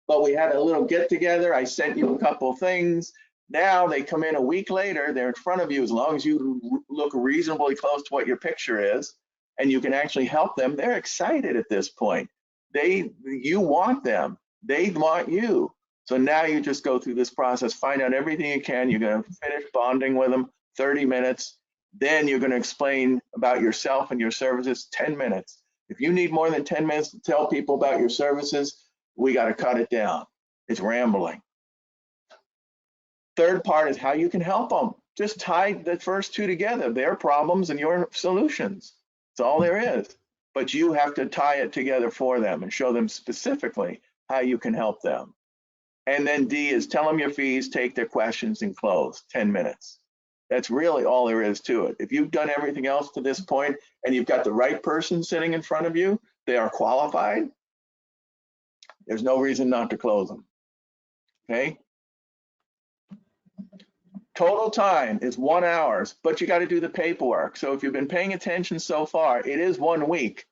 But we had a little get together. I sent you a couple things. Now they come in a week later, they're in front of you as long as you look reasonably close to what your picture is and you can actually help them. They're excited at this point. You want them. They want you. So now you just go through this process, find out everything you can. You're going to finish bonding with them, 30 minutes. Then you're going to explain about yourself and your services, 10 minutes. If you need more than 10 minutes to tell people about your services, we got to cut it down. It's rambling. Third part is how you can help them. Just tie the first 2 together, their problems and your solutions. That's all there is. But you have to tie it together for them and show them specifically how you can help them. And then D is tell them your fees, take their questions, and close. 10 minutes. That's really all there is to it. If you've done everything else to this point and you've got the right person sitting in front of you, they are qualified, there's no reason not to close them. Okay? Total time is 1 hour, but you got to do the paperwork. So if you've been paying attention so far, it is 1 week.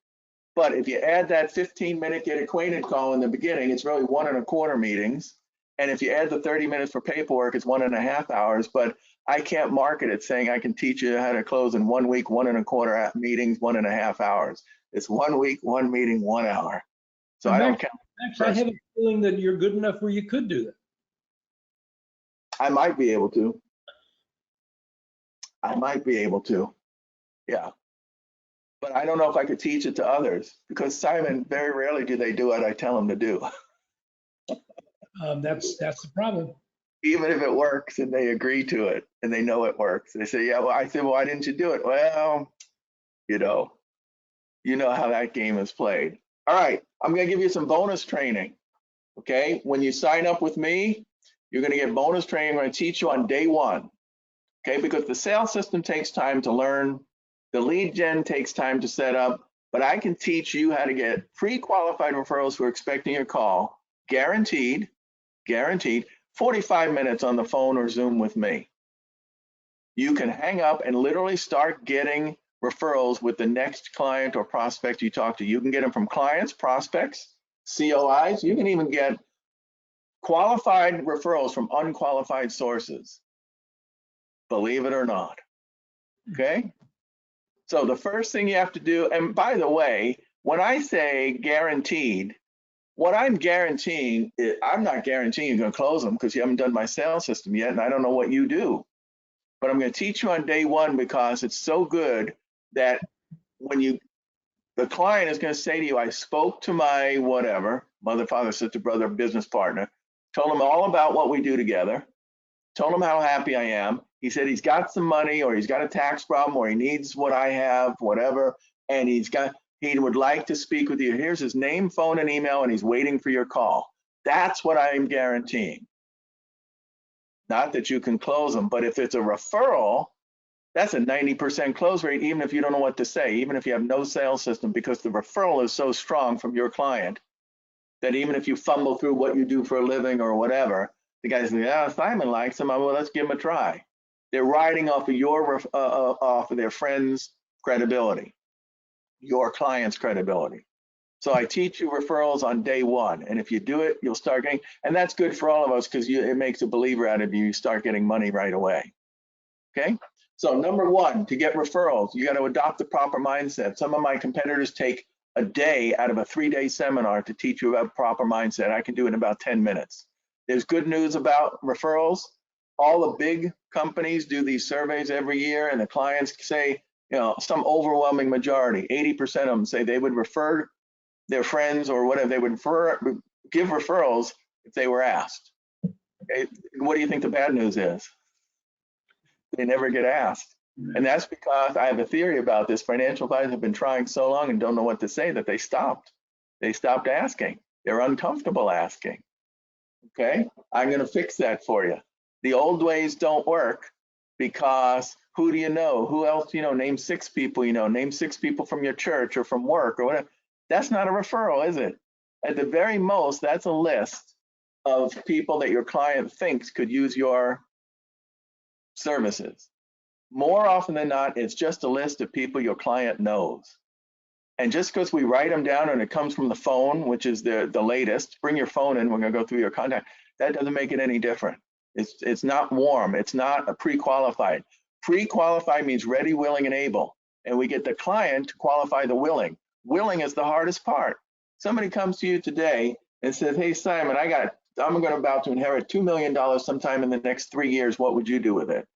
But if you add that 15-minute get acquainted call in the beginning, it's really 1.25 meetings. And if you add the 30 minutes for paperwork, it's 1.5 hours. But I can't market it saying I can teach you how to close in 1 week, 1.25 meetings, 1.5 hours. It's 1 week, 1 meeting, 1 hour. So I don't count. Max, I have a feeling that you're good enough where you could do that. I might be able to. Yeah. But I don't know if I could teach it to others because, Simon, very rarely do they do what I tell them to do. That's the problem. Even if it works and they agree to it and they know it works. They say, yeah, well, I said, well, why didn't you do it? Well, you know how that game is played. All right, I'm going to give you some bonus training. Okay, when you sign up with me, you're going to get bonus training. I'm going to teach you on day 1. Okay, because the sales system takes time to learn. The lead gen takes time to set up, but I can teach you how to get pre-qualified referrals who are expecting your call, guaranteed, 45 minutes on the phone or Zoom with me. You can hang up and literally start getting referrals with the next client or prospect you talk to. You can get them from clients, prospects, COIs. You can even get qualified referrals from unqualified sources. Believe it or not. Okay? So the first thing you have to do, and by the way, when I say guaranteed, what I'm guaranteeing is I'm not guaranteeing you're going to close them because you haven't done my sales system yet, and I don't know what you do. But I'm going to teach you on day 1 because it's so good that when the client is going to say to you, I spoke to my whatever, mother, father, sister, brother, business partner, told them all about what we do together, told him how happy I am. He said he's got some money or he's got a tax problem or he needs what I have, whatever, and he would like to speak with you. Here's his name, phone, and email, and he's waiting for your call. That's what I'm guaranteeing. Not that you can close them, but if it's a referral, that's a 90% close rate, even if you don't know what to say, even if you have no sales system, because the referral is so strong from your client that even if you fumble through what you do for a living or whatever, the guy's like, yeah, Simon likes him. Well, let's give him a try. They're riding off of off of their friends' credibility, your client's credibility. So I teach you referrals on day 1, and if you do it, you'll start getting, and that's good for all of us because it makes a believer out of you. You start getting money right away. Okay. So number 1, to get referrals, you got to adopt the proper mindset. Some of my competitors take a day out of a 3-day seminar to teach you about proper mindset. I can do it in about 10 minutes. There's good news about referrals. All the big companies do these surveys every year, and the clients say, some overwhelming majority, 80% of them say they would refer their friends or whatever, they would give referrals if they were asked. Okay? What do you think the bad news is? They never get asked. And that's because I have a theory about this. Financial advisors have been trying so long and don't know what to say that they stopped. They stopped asking. They're uncomfortable asking. Okay, I'm going to fix that for you. The old ways don't work because who do you know? Who else do you know? Name 6 people you know. Name 6 people from your church or from work or whatever. That's not a referral, is it? At the very most, that's a list of people that your client thinks could use your services. More often than not, it's just a list of people your client knows. And just because we write them down and it comes from the phone, which is the latest, bring your phone in, we're going to go through your contact, that doesn't make it any different. It's not warm. It's not a pre-qualified. Pre-qualified means ready, willing, and able. And we get the client to qualify the willing. Willing is the hardest part. Somebody comes to you today and says, hey, Simon, I'm about to inherit $2 million sometime in the next 3 years. What would you do with it?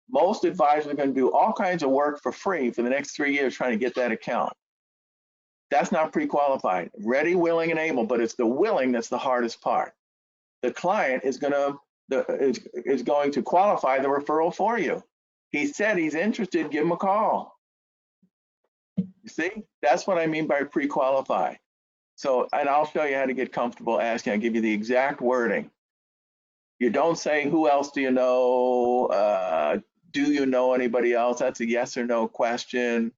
Most advisors are going to do all kinds of work for free for the next 3 years trying to get that account. That's not pre-qualified. Ready, willing, and able, but it's the willing that's the hardest part. The client is going to qualify the referral for you. He said he's interested, give him a call. You see, that's what I mean by pre-qualify. So, and I'll show you how to get comfortable asking. I'll give you the exact wording. You don't say, who else do you know? Do you know anybody else? That's a yes or no question.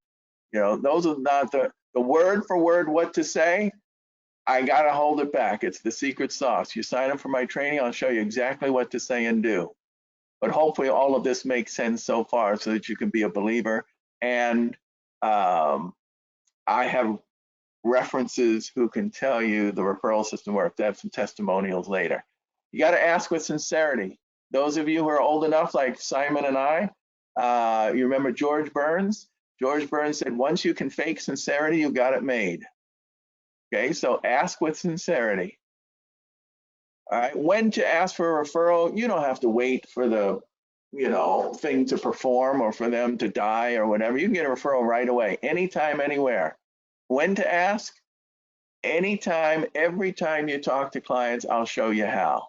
You know, those are not the word for word what to say. I got to hold it back. It's the secret sauce. You sign up for my training, I'll show you exactly what to say and do. But hopefully all of this makes sense so far so that you can be a believer. And I have references who can tell you the referral system works. I have some testimonials later. You got to ask with sincerity. Those of you who are old enough, like Simon and I, you remember George Burns? George Burns said, once you can fake sincerity, you got it made. Okay, so ask with sincerity. All right, when to ask for a referral, you don't have to wait for the, thing to perform or for them to die or whatever. You can get a referral right away, anytime, anywhere. When to ask? Anytime, every time you talk to clients, I'll show you how.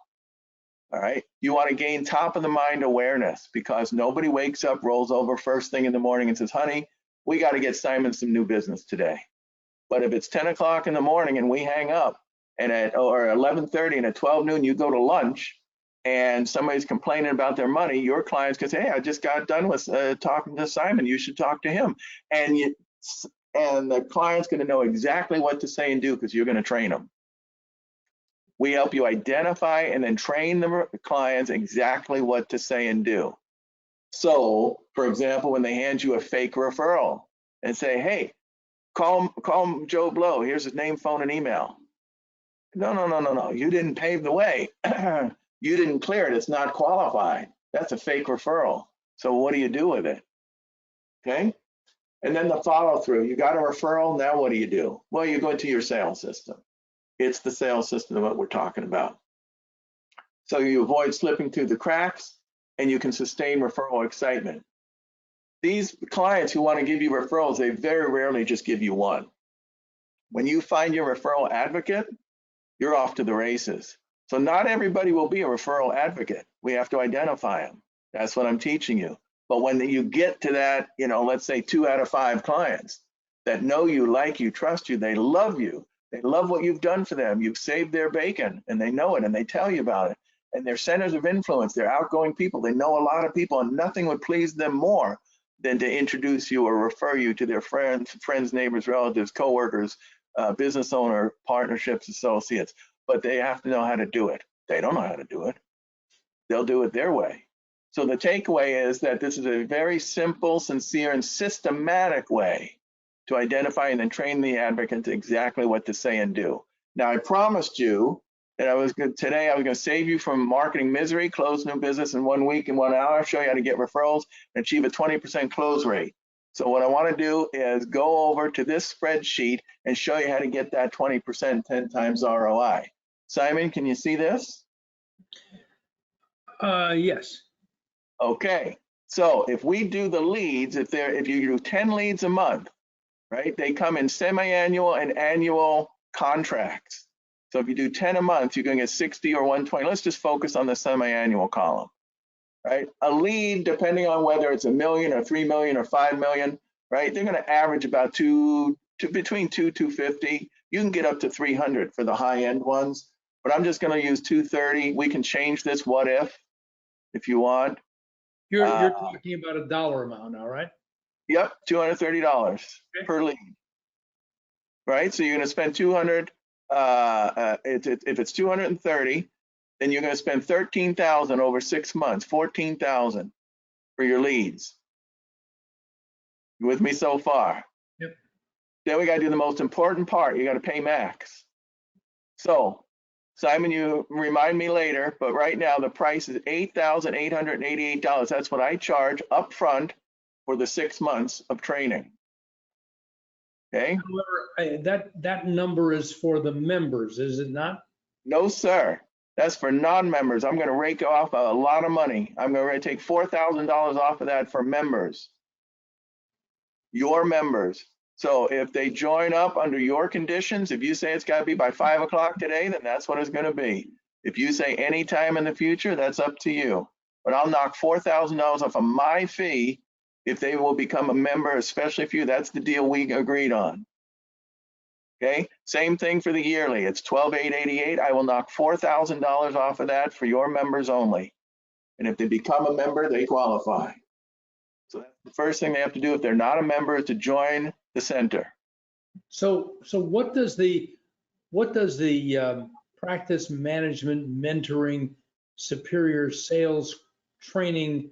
All right, you want to gain top of the mind awareness because nobody wakes up, rolls over first thing in the morning and says, honey, we got to get Simon some new business today. But if it's 10 o'clock in the morning and we hang up and or 11:30 and at 12 noon you go to lunch and somebody's complaining about their money, your clients can say, hey, I just got done with talking to Simon, you should talk to him. And the client's going to know exactly what to say and do because you're going to train them. We help you identify and then train the clients exactly what to say and do. So, for example, when they hand you a fake referral and say, hey, call Joe Blow, here's his name, phone, and email. No, you didn't pave the way. You didn't clear it, it's not qualified. That's a fake referral. So what do you do with it? Okay? And then the follow through, you got a referral, now what do you do? Well, you go into your sales system. It's the sales system that we're talking about. So you avoid slipping through the cracks and you can sustain referral excitement. These clients who want to give you referrals, they very rarely just give you one. When you find your referral advocate, you're off to the races. So not everybody will be a referral advocate. We have to identify them. That's what I'm teaching you. But when you get to that, let's say 2 out of 5 clients that know you, like you, trust you, they love you. They love what you've done for them. You've saved their bacon and they know it and they tell you about it. And they're centers of influence. They're outgoing people. They know a lot of people and nothing would please them more than to introduce you or refer you to their friends, neighbors, relatives, coworkers, business owner, partnerships, associates. But they have to know how to do it. They don't know how to do it. They'll do it their way. So the takeaway is that this is a very simple, sincere, and systematic way to identify and then train the advocate to exactly what to say and do. Now, I promised you that today I was going to save you from marketing misery, close new business in 1 week and 1 hour, show you how to get referrals and achieve a 20% close rate. So what I want to do is go over to this spreadsheet and show you how to get that 20% 10 times ROI. Simon, can you see this? Yes. Okay. So if we do the leads, if you do 10 leads a month, right? They come in semi-annual and annual contracts. So if you do 10 a month, you're going to get 60 or 120. Let's just focus on the semi-annual column. right? A lead, depending on whether it's 1 million or 3 million or 5 million, right? They're going to average about between 250. You can get up to 300 for the high end ones, but I'm just going to use 230. We can change this what if you want. You're talking about a dollar amount now, right? Yep, $230 Okay. per lead, right? So you're going to spend 200. If it's 230, then you're going to spend 13,000 over 6 months, 14,000 for your leads. You with me so far? Yep. Then we got to do the most important part. You got to pay Max. So, Simon, you remind me later, but right now the price is $8,888. That's what I charge up front for the 6 months of training. Okay? However, that number is for the members, is it not? No, sir. That's for non-members. I'm going to rake off a lot of money. I'm going to take $4,000 off of that for members. Your members. So if they join up under your conditions, if you say it's got to be by 5 o'clock today, then that's what it's going to be. If you say any time in the future, that's up to you. But I'll knock $4,000 off of my fee if they will become a member, especially if you. That's the deal we agreed on. Okay, same thing for the yearly. It's $12,888. I will knock $4,000 off of that for your members only. And if they become a member, they qualify. So that's the first thing they have to do if they're not a member is to join the center. So what does the practice management mentoring superior sales training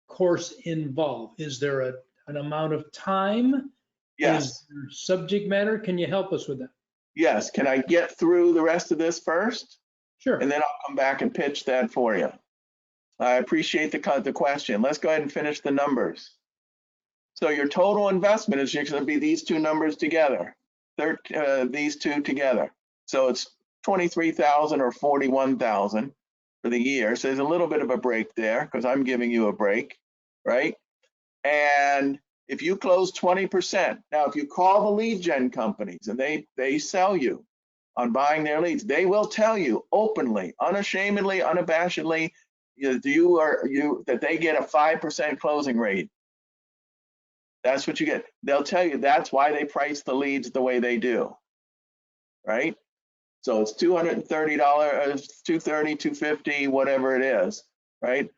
course involve? Is there an amount of time? Yes. Is there subject matter? Can you help us with that? Yes. Can I get through the rest of this first? Sure. And then I'll come back and pitch that for you. I appreciate the question. Let's go ahead and finish the numbers. So your total investment is going to be these two numbers together, these two together. So it's 23,000 or 41,000 for the year. So there's a little bit of a break there because I'm giving you a break, right? And if you close 20%, now if you call the lead gen companies and they sell you on buying their leads, they will tell you openly, unashamedly, unabashedly, that they get a 5% closing rate. That's what you get. They'll tell you that's why they price the leads the way they do, right? So it's $230, $230, $250, whatever it is, right?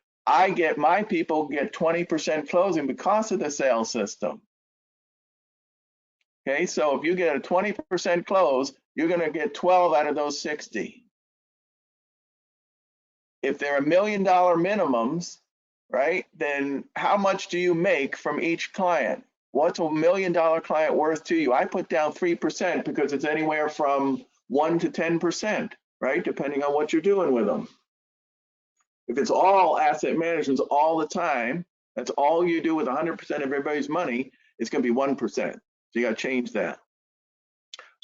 My people get 20% closing because of the sales system. Okay, so if you get a 20% close, you're going to get 12 out of those 60. If they're $1 million minimums, right, then how much do you make from each client? What's $1 million client worth to you? I put down 3% because it's anywhere from 1 to 10%, right, depending on what you're doing with them. If it's all asset management all the time, that's all you do with 100% of everybody's money, it's going to be 1%. So you got to change that.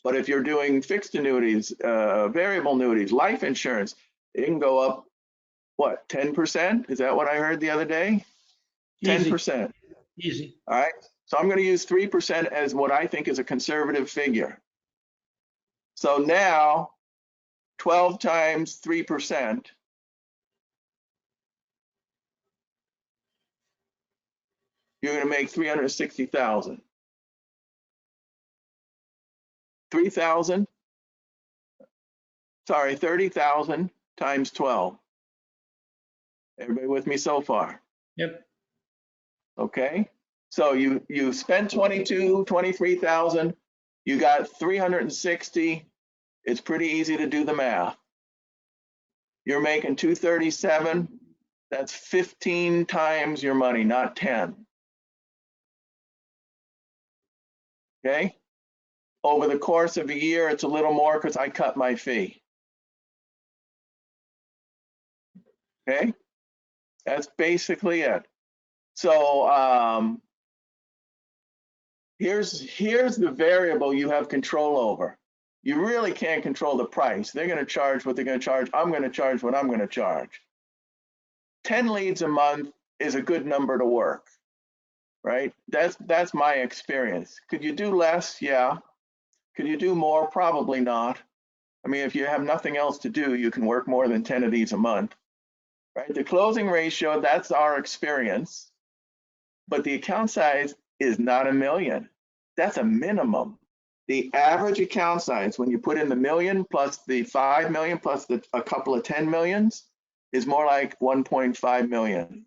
But if you're doing fixed annuities, variable annuities, life insurance, it can go up, what, 10%? Is that what I heard the other day? 10%. Easy. All right. So I'm going to use 3% as what I think is a conservative figure. So now 12 times 3%. You're going to make 360,000. 30,000 times 12. Everybody with me so far? Yep. Okay. So you spent 23,000. You got 360. It's pretty easy to do the math. You're making 237. That's 15 times your money, not 10. Okay. Over the course of a year, it's a little more because I cut my fee. Okay. That's basically it. So here's the variable you have control over. You really can't control the price. They're going to charge what they're going to charge. I'm going to charge what I'm going to charge. 10 leads a month is a good number to work, right? That's my experience. Could you do less? Yeah. Could you do more? Probably not. I mean, if you have nothing else to do, you can work more than 10 of these a month. right? The closing ratio, that's our experience, but the account size is not $1 million. That's a minimum. The average account size, when you put in the million plus the 5 million plus a couple of 10 millions, is more like 1.5 million.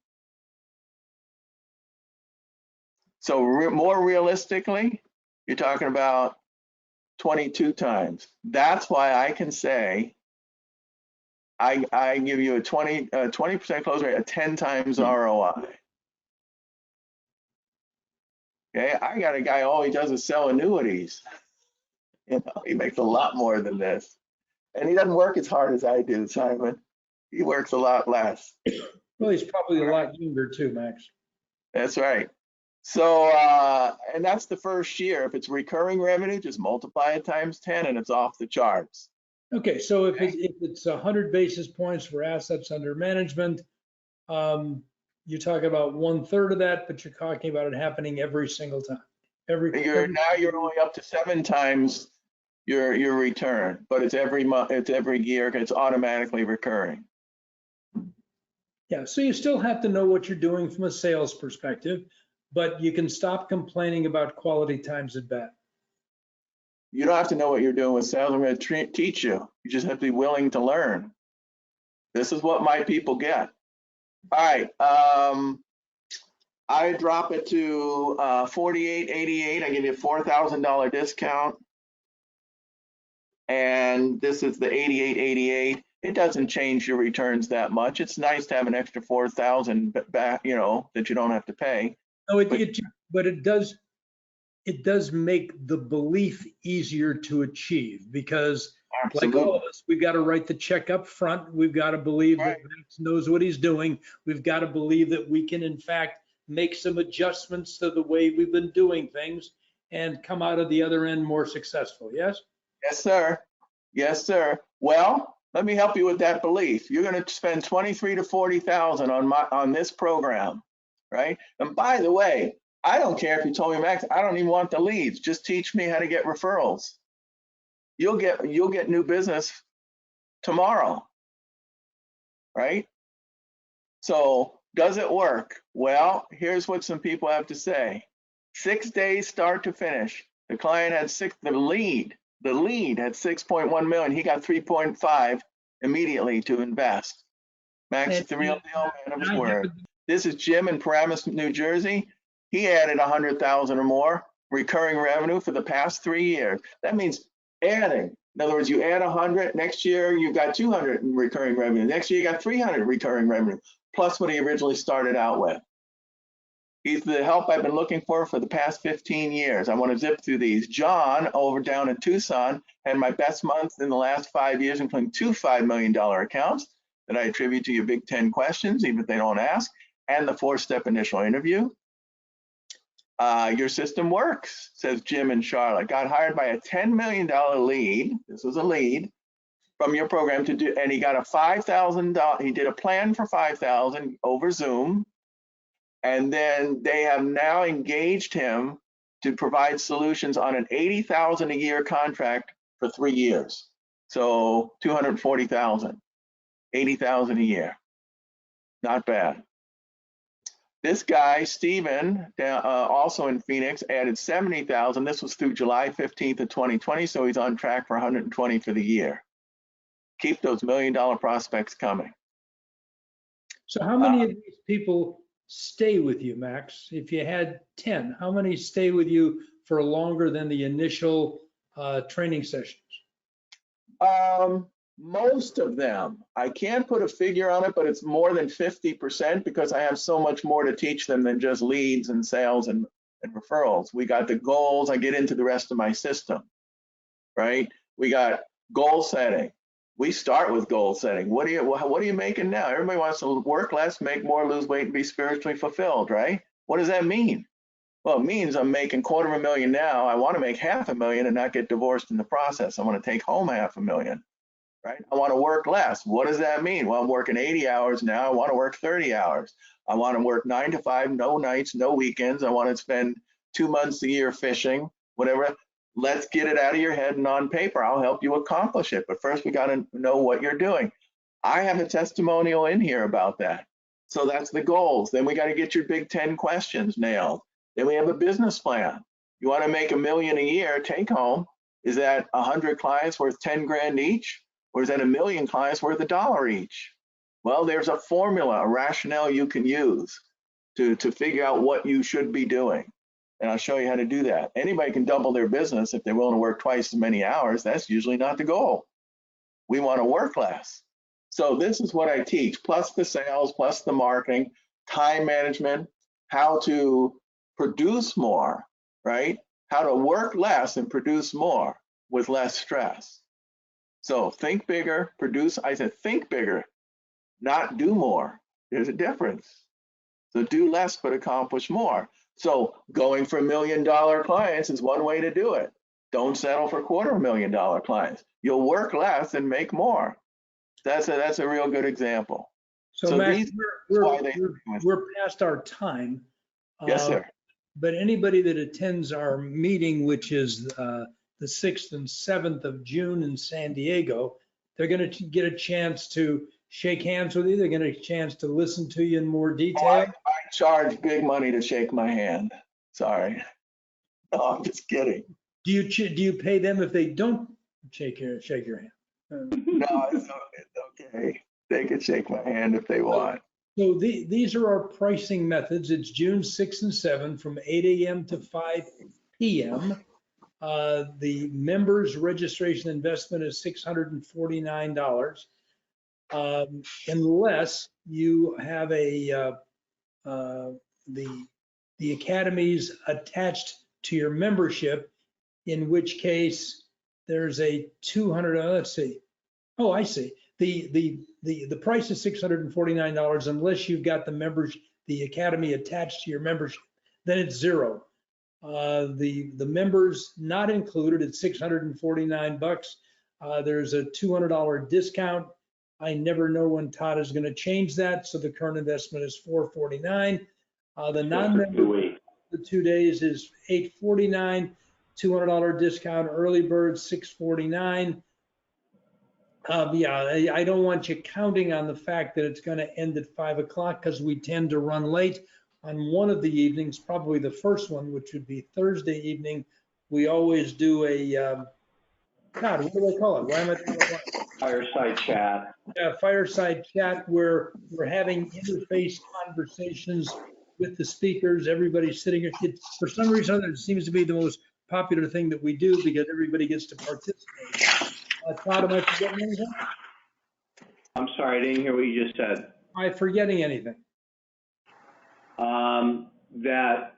So more realistically, you're talking about 22 times. That's why I can say I give you a 20% close rate, a 10 times ROI. Okay, I got a guy, all he does is sell annuities. You know, he makes a lot more than this. And he doesn't work as hard as I do, Simon. He works a lot less. Well, he's probably a lot younger too, Max. That's right. So, and that's the first year. If it's recurring revenue, just multiply it times 10 and it's off the charts. Okay, so if it's 100 basis points for assets under management, you're talking about 1/3 of that, but you're talking about it happening every single time. Now you're only up to 7 times your return, but it's every month, it's every year, it's automatically recurring. Yeah, so you still have to know what you're doing from a sales perspective, but you can stop complaining about quality times at bat. You don't have to know what you're doing with sales. I'm going to teach you. You just have to be willing to learn. This is what my people get. All right. I drop it to $48.88. I give you a $4,000 discount. And this is the $88.88. It doesn't change your returns that much. It's nice to have an extra $4,000 back, you know, that you don't have to pay. No, but it does make the belief easier to achieve, because Absolutely. like all of us, we've got to write the check up front. We've got to believe that Max knows what he's doing. We've got to believe that we can, in fact, make some adjustments to the way we've been doing things and come out of the other end more successful. Yes? Yes, sir. Yes, sir. Well, let me help you with that belief. You're going to spend 23 to 40,000 on this program, right? And by the way, I don't care if you told me, Max, I don't even want the leads. Just teach me how to get referrals. You'll get new business tomorrow, right? So does it work? Well, here's what some people have to say. 6 days start to finish. The client had the lead had 6.1 million. He got 3.5 immediately to invest. Max is the real deal, man of his word. This is Jim in Paramus, New Jersey. He added 100,000 or more recurring revenue for the past 3 years. That means adding. In other words, you add 100, next year you got 200 in recurring revenue. Next year you got 300 recurring revenue, plus what he originally started out with. He's the help I've been looking for the past 15 years. I want to zip through these. John, over down in Tucson, had my best month in the last 5 years, including 2 $5 million accounts that I attribute to your Big 10 questions, even if they don't ask, and the 4-step initial interview. Your system works, says Jim in Charlotte. Got hired by a $10 million lead. This was a lead from your program to do, and he got a $5,000. He did a plan for $5,000 over Zoom. And then they have now engaged him to provide solutions on an $80,000 a year contract for 3 years. So 240,000, 80,000 a year. Not bad. This guy, Steven, also in Phoenix, added 70,000. This was through July 15th of 2020, so he's on track for 120 for the year. Keep those $1 million prospects coming. So how many of these people stay with you, Max? If you had 10, how many stay with you for longer than the initial training sessions? Most of them. I can't put a figure on it, but it's more than 50% because I have so much more to teach them than just leads and sales and referrals. We got the goals. I get into the rest of my system, right? We got goal setting. We start with goal setting. What are you making now? Everybody wants to work less, make more, lose weight, and be spiritually fulfilled, right? What does that mean? Well, it means I'm making $250,000 now. I want to make $500,000 and not get divorced in the process. I want to take home $500,000, right? I want to work less. What does that mean? Well, I'm working 80 hours now. I want to work 30 hours. I want to work 9 to 5, no nights, no weekends. I want to spend 2 months a year fishing, whatever. Let's get it out of your head and on paper. I'll help you accomplish it. But first, we got to know what you're doing. I have a testimonial in here about that. So that's the goals. Then we got to get your big 10 questions nailed. Then we have a business plan. You want to make $1 million a year take home. Is that 100 clients worth 10 grand each? Or is that 1 million clients worth $1 each? Well, there's a formula, a rationale you can use to figure out what you should be doing. And I'll show you how to do that. Anybody can double their business if they're willing to work twice as many hours. That's usually not the goal. We want to work less. So this is what I teach, plus the sales, plus the marketing, time management, how to produce more, right? How to work less and produce more with less stress. So think bigger, produce. I said think bigger, not do more. There's a difference. So do less but accomplish more. So going for $1 million clients is one way to do it. Don't settle for $250,000 clients. You'll work less and make more. That's a real good example. So Max, we're past our time. Yes, sir. But anybody that attends our meeting, which is the 6th and 7th of June in San Diego, they're going to get a chance to shake hands with you. They're going to get a chance to listen to you in more detail. I charge big money to shake my hand. Sorry. No, I'm just kidding. Do you pay them if they don't shake your hand? No, it's okay. They can shake my hand if they want. So these are our pricing methods. It's June 6th and 7th from 8 a.m. to 5 p.m. The members registration investment is $649. Unless you have the academies attached to your membership, in which case there's a $200. Let's see. Oh, I see. The price is $649 unless you've got the academy attached to your membership. Then it's $0. The members not included at $649. There's a $200 discount. I never know when Todd is going to change that, so the current investment is $449. The non-member, the 2 days is $849. $200 discount, early bird $649. Yeah, I don't want you counting on the fact that it's going to end at 5 o'clock because we tend to run late on one of the evenings, probably the first one, which would be Thursday evening. We always do a, God, what do I call it? Why am I calling it? Fireside chat. Yeah, fireside chat where we're having interface conversations with the speakers. Everybody's sitting here. For some reason, it seems to be the most popular thing that we do because everybody gets to participate. Todd, am I forgetting anything? I'm sorry, I didn't hear what you just said. Am I forgetting anything? That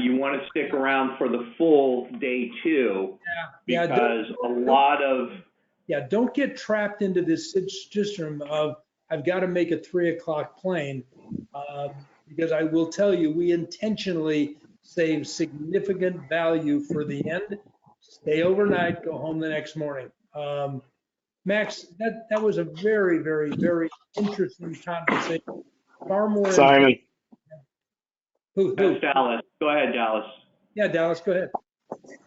you want to stick around for the full day 2 because a lot of... Yeah, don't get trapped into this system of I've got to make a 3 o'clock plane because I will tell you, we intentionally save significant value for the end. Stay overnight, go home the next morning. Max, that was a very, very, very interesting conversation. Far more. Simon. Who? That's Dallas. Go ahead, Dallas. Yeah, Dallas, go ahead.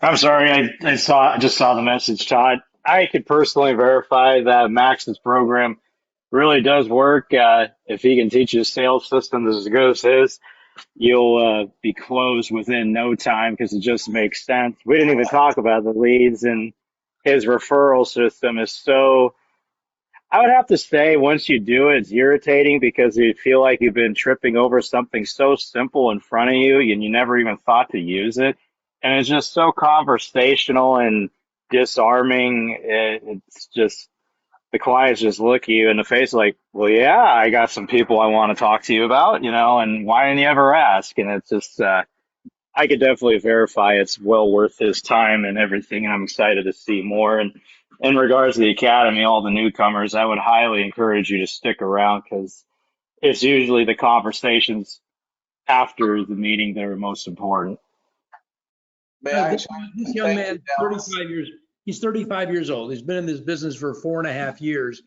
I'm sorry, I just saw the message, Todd. I could personally verify that Max's program really does work. If he can teach you a sales system as good as his, you'll be closed within no time because it just makes sense. We didn't even talk about the leads, and his referral system is so, I would have to say, once you do it, it's irritating because you feel like you've been tripping over something so simple in front of you and you never even thought to use it. And it's just so conversational and disarming. It's just, the clients just look at you in the face like, well, yeah, I got some people I want to talk to you about, and why didn't you ever ask? And it's just, I could definitely verify it's well worth his time and everything. And I'm excited to see more. And in regards to the academy, all the newcomers, I would highly encourage you to stick around because it's usually the conversations after the meeting that are most important. This young man, 35 years, he's 35 years old. He's been in this business for 4.5 years.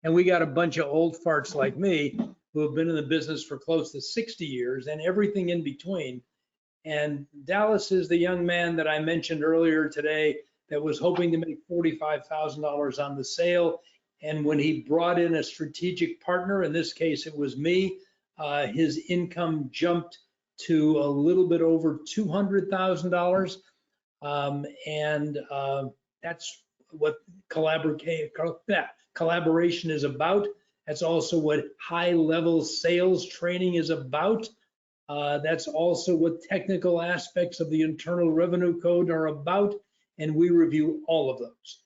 And we got a bunch of old farts like me who have been in the business for close to 60 years and everything in between. And Dallas is the young man that I mentioned earlier today that was hoping to make $45,000 on the sale. And when he brought in a strategic partner, in this case, it was me, his income jumped to a little bit over $200,000. That's what collaboration is about. That's also what high-level sales training is about. That's also what technical aspects of the Internal Revenue Code are about. And we review all of those,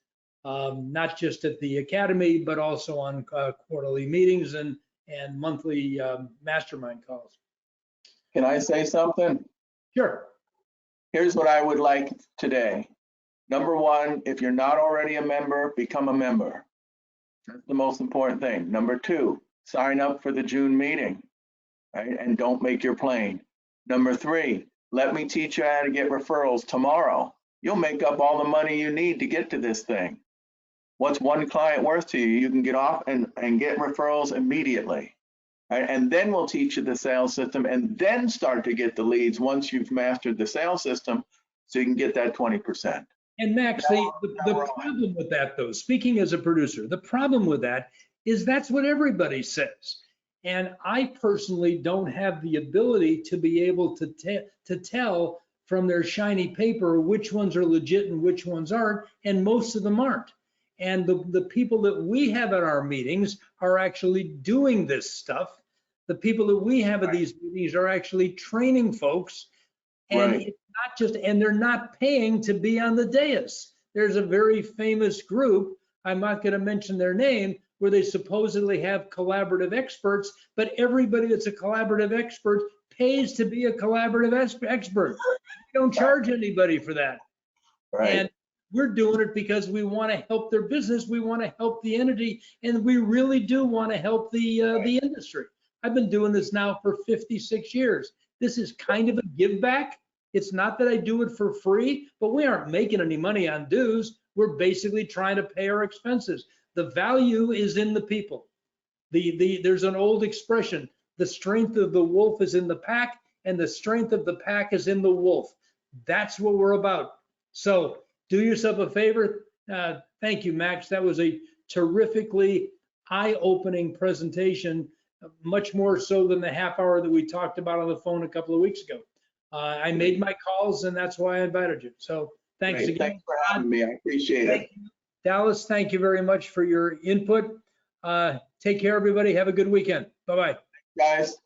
not just at the academy, but also on quarterly meetings and monthly mastermind calls. Can I say something? Sure. Here's what I would like today. Number one, if you're not already a member, become a member. That's the most important thing. Number two, sign up for the June meeting, right? And don't make your plane. Number three, let me teach you how to get referrals tomorrow. You'll make up all the money you need to get to this thing. What's one client worth to you? You can get off and get referrals immediately. Right? And then we'll teach you the sales system and then start to get the leads once you've mastered the sales system so you can get that 20%. And Max, the problem with that though, speaking as a producer, the problem with that is that's what everybody says. And I personally don't have the ability to be able to tell from their shiny paper which ones are legit and which ones aren't, and most of them aren't. And the people that we have at our meetings are actually doing this stuff. The people that we have at these meetings are actually training folks. And it's not just, and they're not paying to be on the dais. There's a very famous group, I'm not going to mention their name, where they supposedly have collaborative experts, but everybody that's a collaborative expert pays to be a collaborative expert. We don't charge anybody for that. Right. And we're doing it because we want to help their business, we want to help the entity, and we really do want to help the industry. I've been doing this now for 56 years. This is kind of a give back. It's not that I do it for free, but we aren't making any money on dues. We're basically trying to pay our expenses. The value is in the people. There's an old expression, the strength of the wolf is in the pack and the strength of the pack is in the wolf. That's what we're about. So do yourself a favor. Thank you, Max. That was a terrifically eye-opening presentation, much more so than the half hour that we talked about on the phone a couple of weeks ago. I made my calls and that's why I invited you. So thanks again. Thanks for having me. I appreciate it. Dallas, thank you very much for your input. Take care, everybody. Have a good weekend. Bye-bye. Guys.